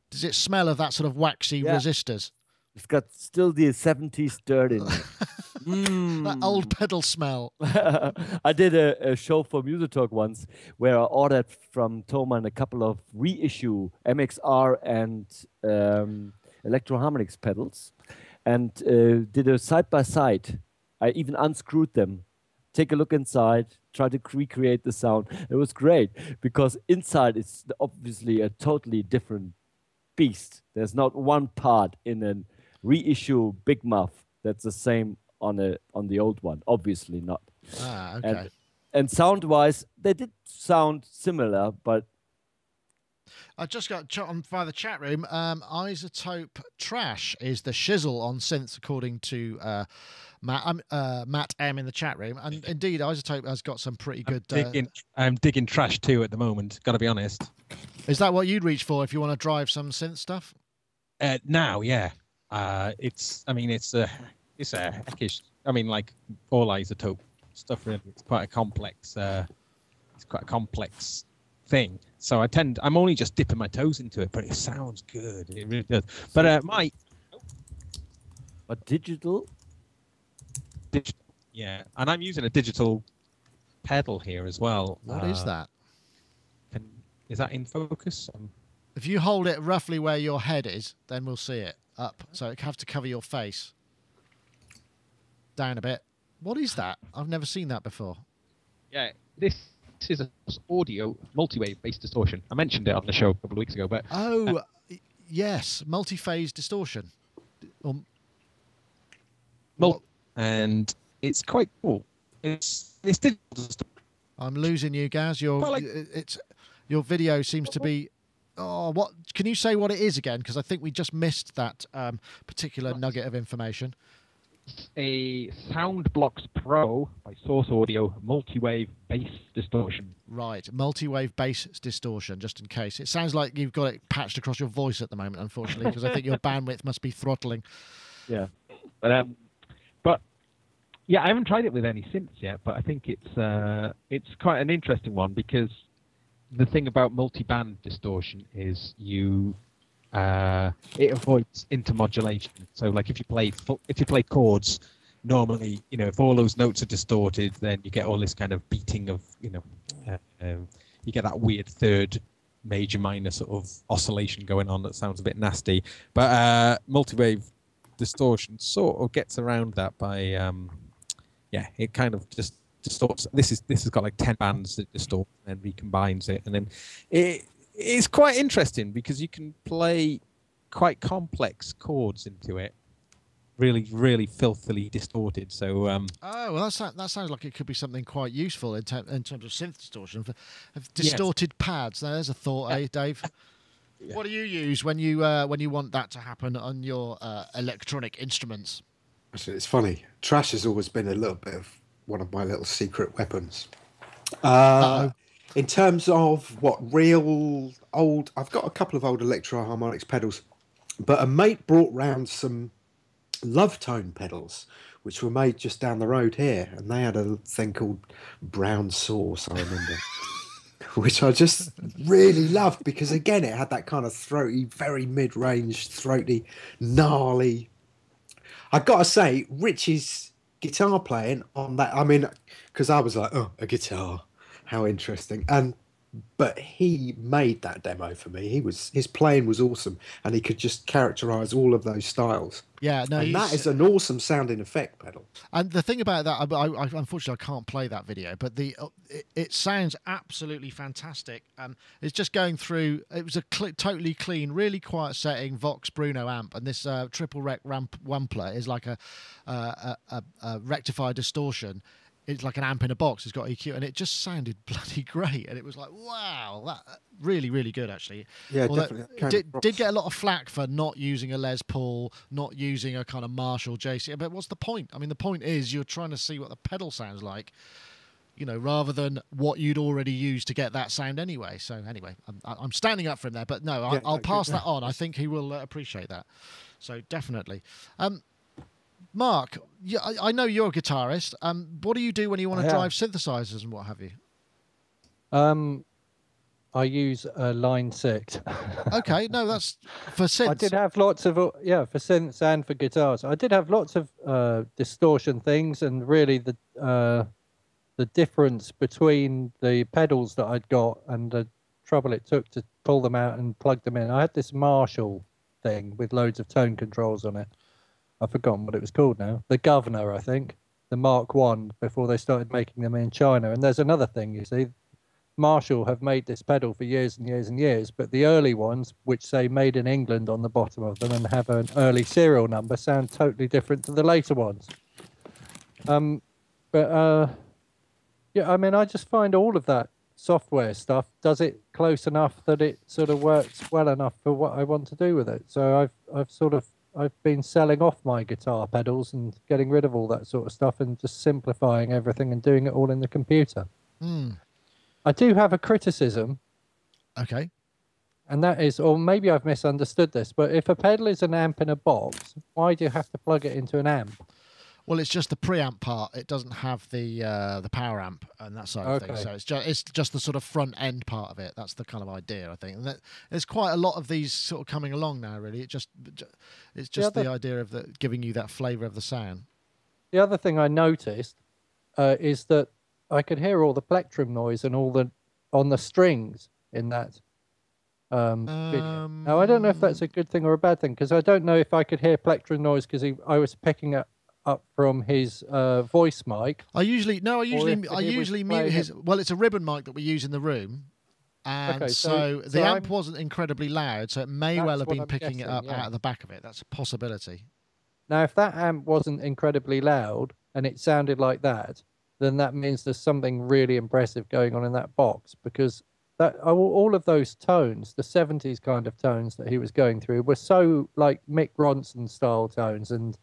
Does it smell of that sort of waxy resistors? It's got still the 70s dirt in it. That old pedal smell. I did a show for Musotalk once where I ordered from Thomann a couple of reissue MXR and electroharmonics pedals, and did a side-by-side. I even unscrewed them. Take a look inside, try to recreate the sound. It was great because inside it's obviously a totally different beast. There's not one part in a reissue Big Muff that's the same on the old one. Obviously not. Ah, okay. And sound-wise, they did sound similar, but I just got on via the chat room. Isotope Trash is the shizzle on synths, according to Matt M in the chat room. And indeed, Isotope has got some pretty good. I'm digging trash too at the moment. Got to be honest. Is that what you'd reach for if you want to drive some synth stuff? Now, yeah. It's a heckish. I mean, like all Isotope stuff. Really, it's quite a complex. It's quite a complex thing. So I'm only just dipping my toes into it, but it sounds good. It really does. But digital, yeah, and I'm using a digital pedal here as well. What is that? Is that in focus? If you hold it roughly where your head is, then we'll see it up. So it have to cover your face. Down a bit. What is that? I've never seen that before. Yeah, this is an audio multi-wave based distortion. I mentioned it on the show a couple of weeks ago, but yes, multi-phase distortion. And it's quite cool. It's digital. I'm losing you, Gaz. Your video seems to be. Oh, what? Can you say what it is again? Because I think we just missed that particular nugget of information. It's a Soundblocks Pro by Source Audio multi-wave bass distortion. Right, multi-wave bass distortion, just in case. It sounds like you've got it patched across your voice at the moment, unfortunately, because I think your bandwidth must be throttling. Yeah, but yeah, I haven't tried it with any synths yet, but I think it's quite an interesting one, because the thing about multi-band distortion is it avoids intermodulation. So, like if you play chords, normally, if all those notes are distorted, then you get all this kind of beating of, you get that weird third major minor sort of oscillation going on that sounds a bit nasty. But multi-wave distortion sort of gets around that by, it kind of just distorts. This has got like 10 bands that distort and then recombines it, and then it's quite interesting because you can play quite complex chords into it, really, really filthily distorted. So, that sounds like it could be something quite useful in terms of synth distortion for distorted pads. Now, there's a thought, Dave? Yeah. What do you use when you want that to happen on your electronic instruments? Actually, it's funny. Trash has always been a little bit of one of my little secret weapons. In terms of real old, I've got a couple of old Electro Harmonix pedals, but a mate brought round some Love Tone pedals, which were made just down the road here, and they had a thing called Brown Sauce, I remember, which I just really loved because, again, it had that kind of throaty, very mid-range, throaty, gnarly. I got to say, Richie's guitar playing on that, I mean, because I was like, oh, a guitar. How interesting. But he made that demo for me. His playing was awesome, and he could just characterize all of those styles. Yeah, no, and that is an awesome sounding effect pedal. And the thing about that, I unfortunately I can't play that video, but it sounds absolutely fantastic. It's just going through. It was a totally clean, really quiet setting Vox Bruno amp, and this Triple Wreck Wampler is like a rectifier distortion. It's like an amp in a box. It's got EQ, and it just sounded bloody great. And it was like, wow, that really, really good, actually. Yeah, definitely. Did get a lot of flack for not using a Les Paul, not using a kind of Marshall JC. But what's the point? I mean, the point is you're trying to see what the pedal sounds like, rather than what you'd already used to get that sound anyway. So anyway, I'm standing up for him there. But no, I'll pass that on. I think he will appreciate that. So definitely. Mark, I know you're a guitarist. What do you do when you want to drive synthesizers and what have you? I use Line 6. Okay, no, that's for synths. I did have lots of, for synths and for guitars. I did have lots of distortion things, and really the difference between the pedals that I'd got and the trouble it took to pull them out and plug them in. I had this Marshall thing with loads of tone controls on it. I've forgotten what it was called now. The Governor, I think. The Mark 1, before they started making them in China. And there's another thing, you see. Marshall have made this pedal for years and years and years, but the early ones, which say made in England on the bottom of them and have an early serial number, sound totally different to the later ones. I mean, I just find all of that software stuff does it close enough that it sort of works well enough for what I want to do with it. So I've been selling off my guitar pedals and getting rid of all that sort of stuff and just simplifying everything and doing it all in the computer. I do have a criticism. Okay. And that is, or maybe I've misunderstood this, but if a pedal is an amp in a box, why do you have to plug it into an amp? Well, it's just the preamp part. It doesn't have the power amp and that side of things. So it's just the sort of front end part of it. That's the kind of idea, I think. And there's quite a lot of these sort of coming along now. Really, it's just the idea of giving you that flavour of the sound. The other thing I noticed is that I could hear all the plectrum noise and on the strings in that video. Now I don't know if that's a good thing or a bad thing, because I don't know if I could hear plectrum noise because I was picking it up from his voice mic. I usually mute his. Well, it's a ribbon mic that we use in the room, and so the amp wasn't incredibly loud, so it may well have been picking it up out of the back of it. That's a possibility. Now, if that amp wasn't incredibly loud and it sounded like that, then that means there's something really impressive going on in that box, because all of those tones, the 70s kind of tones that he was going through, were so like Mick Ronson style tones, and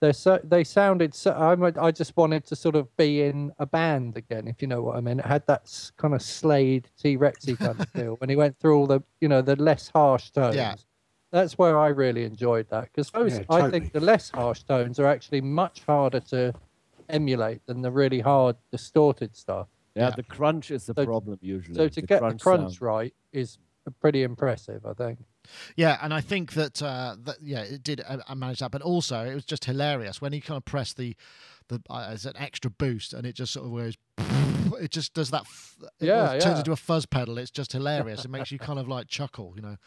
they sounded so. I just wanted to sort of be in a band again, if you know what I mean. It had that kind of Slade T-Rexy kind of feel when he went through all the, you know, the less harsh tones. Yeah. That's where I really enjoyed that, because I think the less harsh tones are actually much harder to emulate than the really hard distorted stuff. Yeah, the crunch is the problem usually. So to get the crunch right is pretty impressive, I think. Yeah, and I think that it did manage that, but also it was just hilarious when he kind of pressed the as an extra boost, and it just sort of goes. It just does that. It turns into a fuzz pedal. It's just hilarious. It makes you kind of like chuckle, you know.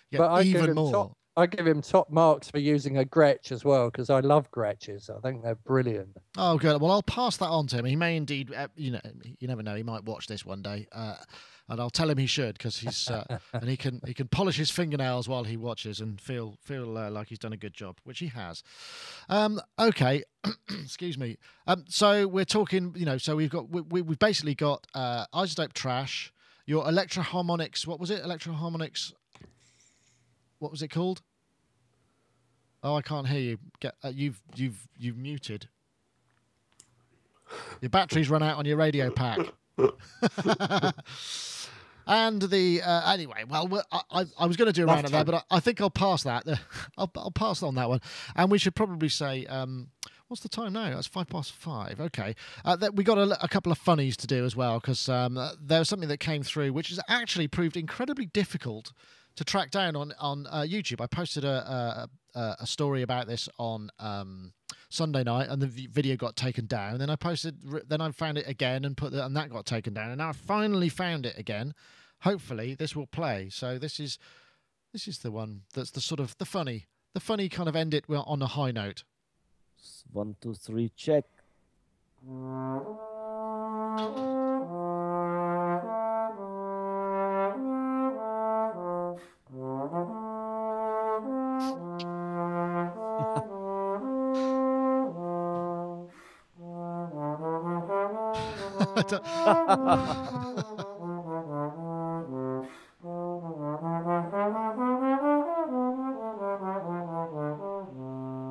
Yeah, but even more. I give him top marks for using a Gretsch as well, because I love Gretches. I think they're brilliant. Oh, good. Well, I'll pass that on to him. He may indeed, you never know. He might watch this one day, and I'll tell him he should, because he's and he can polish his fingernails while he watches and feel like he's done a good job, which he has. Okay, excuse me. So we're talking, so we've basically got isotope trash, your electroharmonics. What was it? Electroharmonics. What was it called? Oh, I can't hear you. You've muted. Your battery's run out on your radio pack. And anyway, well, I was going to do a round of that, but I think I'll pass that. I'll pass on that one. And we should probably say, what's the time now? It's 5:05. Okay, we got a couple of funnies to do as well, because there was something that came through which has actually proved incredibly difficult to track down on YouTube. I posted a story about this on Sunday night, and the video got taken down. Then I found it again and and that got taken down. And now I finally found it again. Hopefully this will play. So this is the one that's the sort of the funny kind of end it on a high note. 1, 2, 3, check.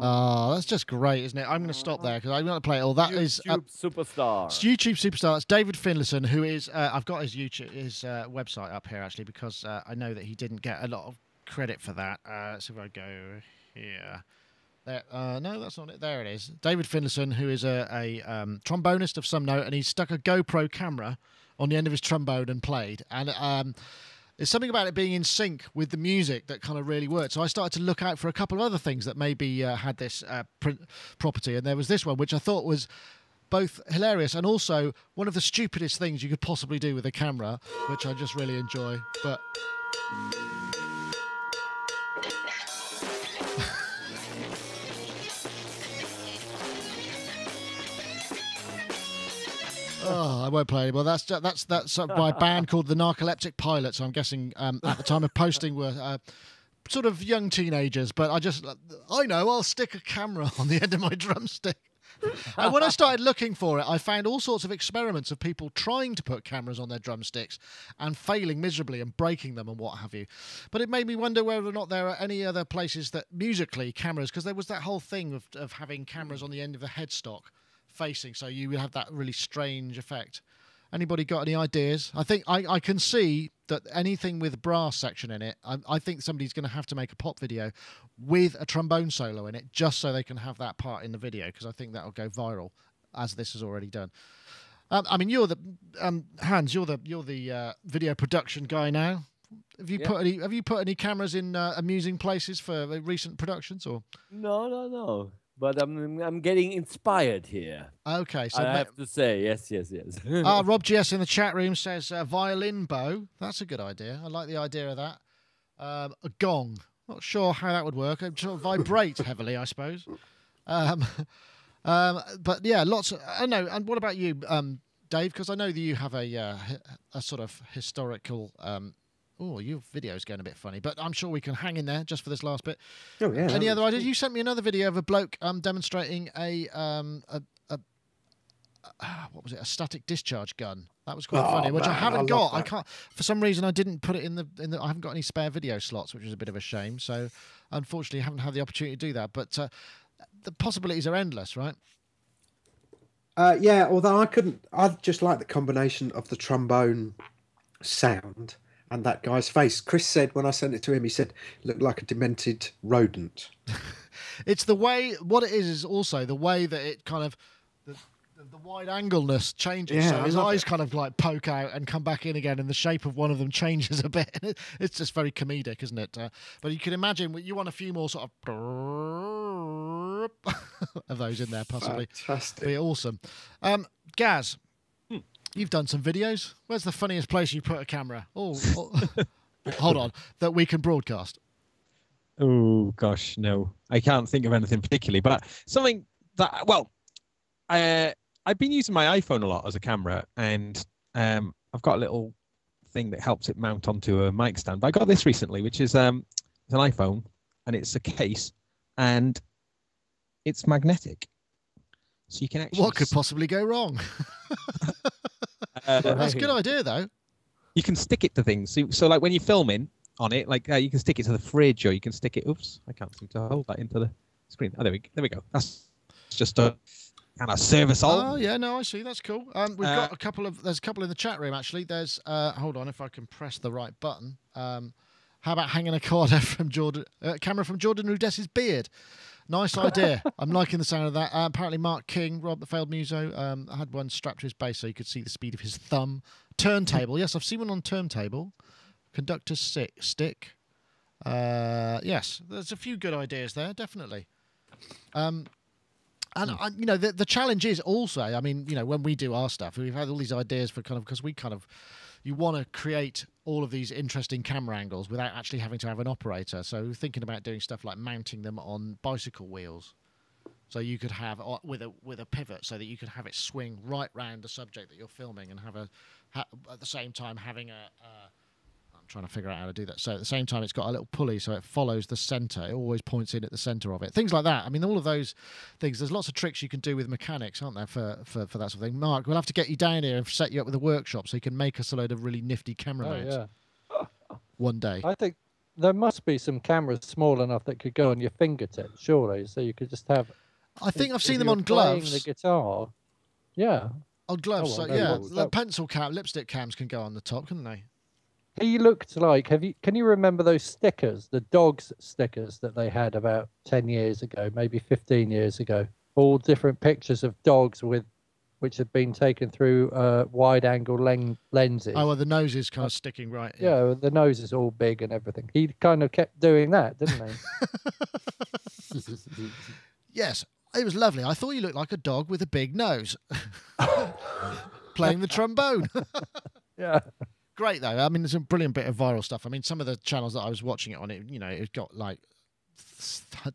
Oh, that's just great, isn't it? I'm going to stop there because I'm going to play it all. That is Superstar. It's YouTube Superstar. It's David Finlayson, who is. I've got his website up here actually, because I know that he didn't get a lot of credit for that. So if I go here. No, that's not it. There it is. David Finlayson, who is a trombonist of some note, and he's stuck a GoPro camera on the end of his trombone and played. And there's something about it being in sync with the music that kind of really worked. So I started to look out for a couple of other things that maybe had this property. And there was this one, which I thought was both hilarious and also one of the stupidest things you could possibly do with a camera, which I just really enjoy. But... Oh, I won't play anymore. That's by a band called the Narcoleptic Pilots. I'm guessing at the time of posting were sort of young teenagers. But I know I'll stick a camera on the end of my drumstick. And when I started looking for it, I found all sorts of experiments of people trying to put cameras on their drumsticks and failing miserably and breaking them and what have you. But it made me wonder whether or not there are any other places that musically cameras, because there was that whole thing of having cameras on the end of the headstock facing, so you would have that really strange effect. Anybody got any ideas? I think I can see that anything with brass section in it, I think somebody's going to have to make a pop video with a trombone solo in it, just so they can have that part in the video, because I think that'll go viral, as this has already done. I mean, you're the Hans. You're the video production guy now. Have you put any cameras in amusing places for recent productions, or? No. But I'm getting inspired here. Okay, so I have to say, yes. Rob GS in the chat room says violin bow. That's a good idea. I like the idea of that. A gong. Not sure how that would work. It sort of vibrate heavily, I suppose. But yeah, lots. I know. And what about you, Dave? Because I know that you have a sort of historical. Your video's going a bit funny, but I'm sure we can hang in there just for this last bit. Oh yeah. Any other ideas? You sent me another video of a bloke demonstrating a what was it? A static discharge gun. That was quite funny, which I haven't got. I can't, for some reason, I didn't put it in the. I haven't got any spare video slots, which is a bit of a shame. So, unfortunately, I haven't had the opportunity to do that. But the possibilities are endless, right? Yeah, although I just like the combination of the trombone sound and that guy's face. Chris said when I sent it to him, he said, looked like a demented rodent. It's the way, what it is also the way that it kind of, the wide angleness changes. Yeah, so his I love eyes it. kind of like poke out and come back in again, and the shape of one of them changes a bit. It's just very comedic, isn't it? But you can imagine you want a few more sort of of those in there, possibly. Fantastic. Be awesome. Gaz, you've done some videos. Where's the funniest place you put a camera? Oh, hold on, that we can broadcast. Oh gosh, no, I can't think of anything particularly, but something that I've been using my iPhone a lot as a camera, and I've got a little thing that helps it mount onto a mic stand. But I got this recently, which is it's an iPhone, and it's a case, and it's magnetic, so you can actually. What could possibly go wrong? That's a good idea, though. You can stick it to things. So like when you're filming on it, like you can stick it to the fridge, or you can stick it. Oops, I can't seem to hold that into the screen. Oh, there we go. That's just a kind of service all. Oh yeah, no, I see. That's cool. We've got there's a couple in the chat room actually. There's hold on, if I can press the right button. How about hanging a camera from Jordan Rudess's beard? Nice idea. I'm liking the sound of that. Apparently, Mark King, Rob the Failed Muso, had one strapped to his bass so you could see the speed of his thumb. Turntable. Yes, I've seen one on turntable. Conductor stick. Yes, there's a few good ideas there, definitely. And you know, the challenge is also, I mean, you know, when we do our stuff, we've had all these ideas for because you want to create all of these interesting camera angles without actually having to have an operator. So thinking about doing stuff like mounting them on bicycle wheels, so you could have with a pivot, so that you could have it swing right round the subject that you're filming, and have at the same time having I'm trying to figure out how to do that. So at the same time, it's got a little pulley, so it follows the center. It always points in at the center of it. Things like that. I mean, all of those things. There's lots of tricks you can do with mechanics, aren't there, for that sort of thing. Mark, we'll have to get you down here and set you up with a workshop so you can make us a load of really nifty camera mounts. Yeah. One day. I think there must be some cameras small enough that could go on your fingertips, surely, so you could just have. I think I've seen them you're on gloves. playing the guitar. Yeah. On gloves, Oh, well, so no, yeah, well, the pencil cam, lipstick cams can go on the top, couldn't they? He looked like. Can you remember those stickers, the dogs stickers that they had about 10 years ago, maybe 15 years ago? All different pictures of dogs which had been taken through wide-angle lenses. Oh, well, the nose is kind of sticking right. Yeah, the nose is all big and everything. He kind of kept doing that, didn't he? Yes, it was lovely. I thought you looked like a dog with a big nose, playing the trombone. Yeah. Great though. I mean, there's a brilliant bit of viral stuff. I mean, some of the channels that I was watching it on, it got like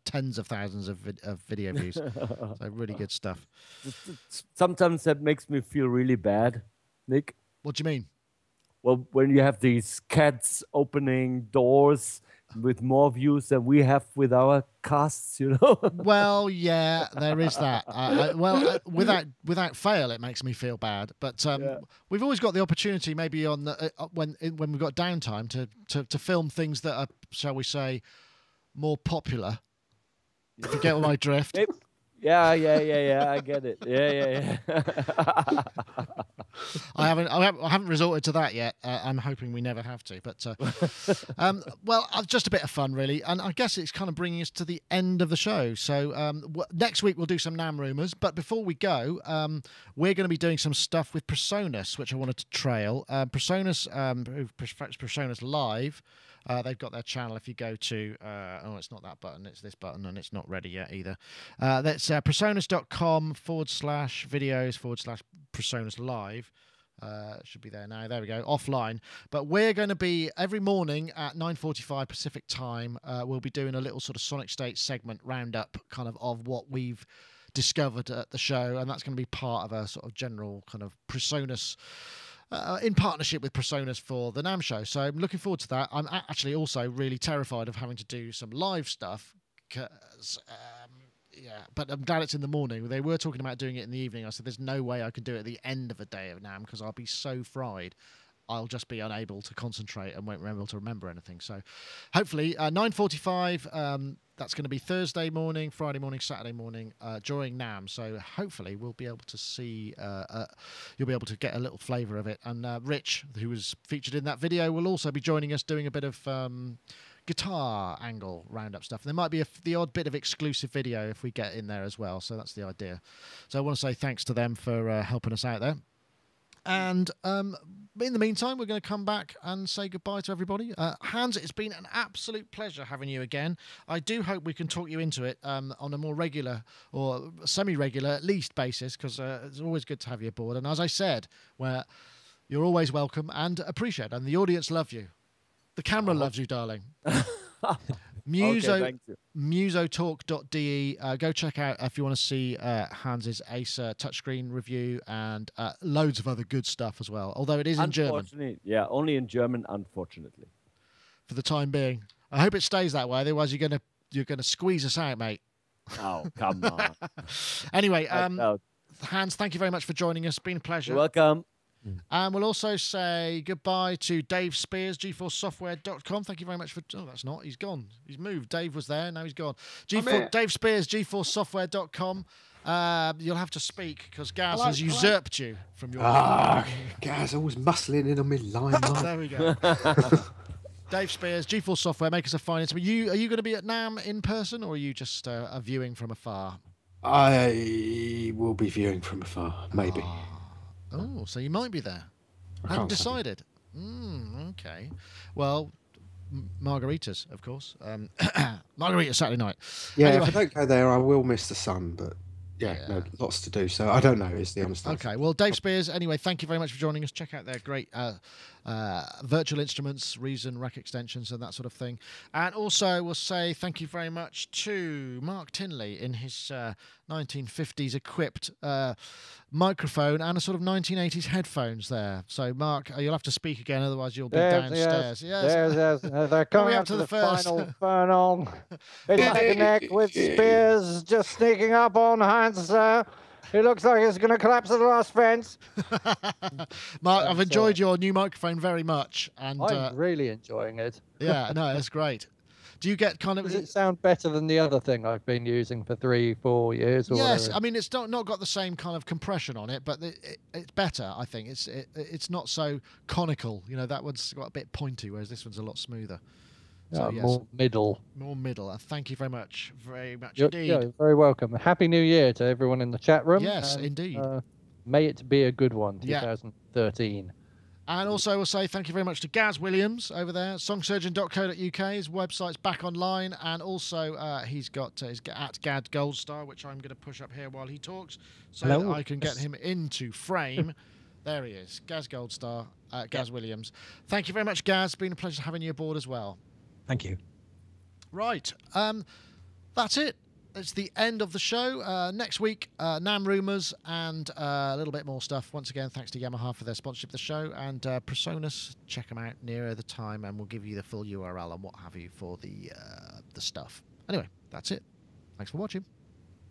tens of thousands of video views. So really good stuff. Sometimes that makes me feel really bad, Nick. What do you mean? Well, when you have these cats opening doors with more views than we have with our casts, Well, yeah, there is that. Without fail, it makes me feel bad. But we've always got the opportunity, maybe on the when we've got downtime, to film things that are, shall we say, more popular. If you get my drift. Yeah. I get it. Yeah. I haven't resorted to that yet. I'm hoping we never have to. But well, just a bit of fun, really. And I guess it's kind of bringing us to the end of the show. So next week we'll do some NAMM rumours. But before we go, we're going to be doing some stuff with Presonus, which I wanted to trail. Presonus Live. They've got their channel. If you go to, it's not that button, it's this button, and it's not ready yet either. That's presonus.com/videos/Presonus Live. It should be there now. There we go. Offline. But we're going to be every morning at 9:45 Pacific time. We'll be doing a little sort of Sonic State segment roundup, kind of what we've discovered at the show, and that's going to be part of a sort of general kind of Presonus. In partnership with Presonus for the NAMM show. So I'm looking forward to that. I'm actually also really terrified of having to do some live stuff. But I'm glad it's in the morning. They were talking about doing it in the evening. I said, there's no way I could do it at the end of a day of NAMM because I'll be so fried. I'll just be unable to concentrate and won't be able to remember anything. So hopefully 9:45, that's going to be Thursday morning, Friday morning, Saturday morning during NAMM. So hopefully we'll be able to see, you'll be able to get a little flavour of it. And Rich, who was featured in that video, will also be joining us doing a bit of guitar angle roundup stuff. There might be the odd bit of exclusive video if we get in there as well. So that's the idea. So I want to say thanks to them for helping us out there. And in the meantime, we're going to come back and say goodbye to everybody. Hans, it's been an absolute pleasure having you again. I do hope we can talk you into it on a more regular or semi-regular, at least, basis, because it's always good to have you aboard. And as I said, you're always welcome and appreciated, and the audience love you. The camera loves you, darling. Musotalk.de. Go check out if you want to see Hans's Acer touchscreen review and loads of other good stuff as well. Although it is in German. Yeah, only in German, unfortunately. For the time being. I hope it stays that way. Otherwise, you're gonna squeeze us out, mate. Oh, come on. Anyway, Hans, thank you very much for joining us. Been a pleasure. You're welcome. And we'll also say goodbye to Dave Spears, GeForceSoftware.com. Thank you very much for... Oh, that's not. He's gone. He's moved. Dave was there. Now he's gone. Dave Spears, GeForceSoftware.com. You'll have to speak because Gaz has usurped you from your... Gaz, always muscling in on me line. There we go. Dave Spears, GeForce Software, make us a fine interview. Are you going to be at NAMM in person, or are you just a viewing from afar? I will be viewing from afar, maybe. Oh, so you might be there. I haven't decided. Okay. Well, margaritas, of course. Margarita Saturday night. Yeah, anyway. if I don't go there, I will miss the sun, but no, lots to do. So I don't know is the honest answer. Okay, well, Dave Spears, anyway, thank you very much for joining us. Check out their great virtual instruments, Reason, rack extensions, and that sort of thing. And also, we'll say thank you very much to Mark Tinley in his 1950s equipped microphone and a sort of 1980s headphones there. So, Mark, you'll have to speak again, otherwise you'll be downstairs. Yes. They're coming up to the final final. It's neck and neck with Spears just sneaking up on Hans. It looks like it's going to collapse at the last fence. Mark, I've enjoyed your new microphone very much. And I'm really enjoying it. Yeah, no, that's great. Do you get kind of... Does it sound better than the other thing I've been using for 3-4 years? Or yes, whatever? I mean, it's not got the same kind of compression on it, but it's better, I think. It's not so conical. You know, that one's got a bit pointy, whereas this one's a lot smoother. So, yes, more middle. More middle. Thank you very much. Very much You're indeed. very welcome. Happy New Year to everyone in the chat room. Yes, indeed. May it be a good one, 2013. And also we'll say thank you very much to Gaz Williams over there, songsurgeon.co.uk. His website's back online, and also he's got his at Gad Goldstar, which I'm going to push up here while he talks so that I can get him into frame. There he is, Gaz Goldstar, Gaz Williams. Thank you very much, Gaz. Been a pleasure having you aboard as well. Thank you. Right. That's it. It's the end of the show. Next week, NAMM rumours and a little bit more stuff. Once again, thanks to Yamaha for their sponsorship of the show. And Presonus, check them out nearer the time, and we'll give you the full URL and what have you for the stuff. Anyway, that's it. Thanks for watching.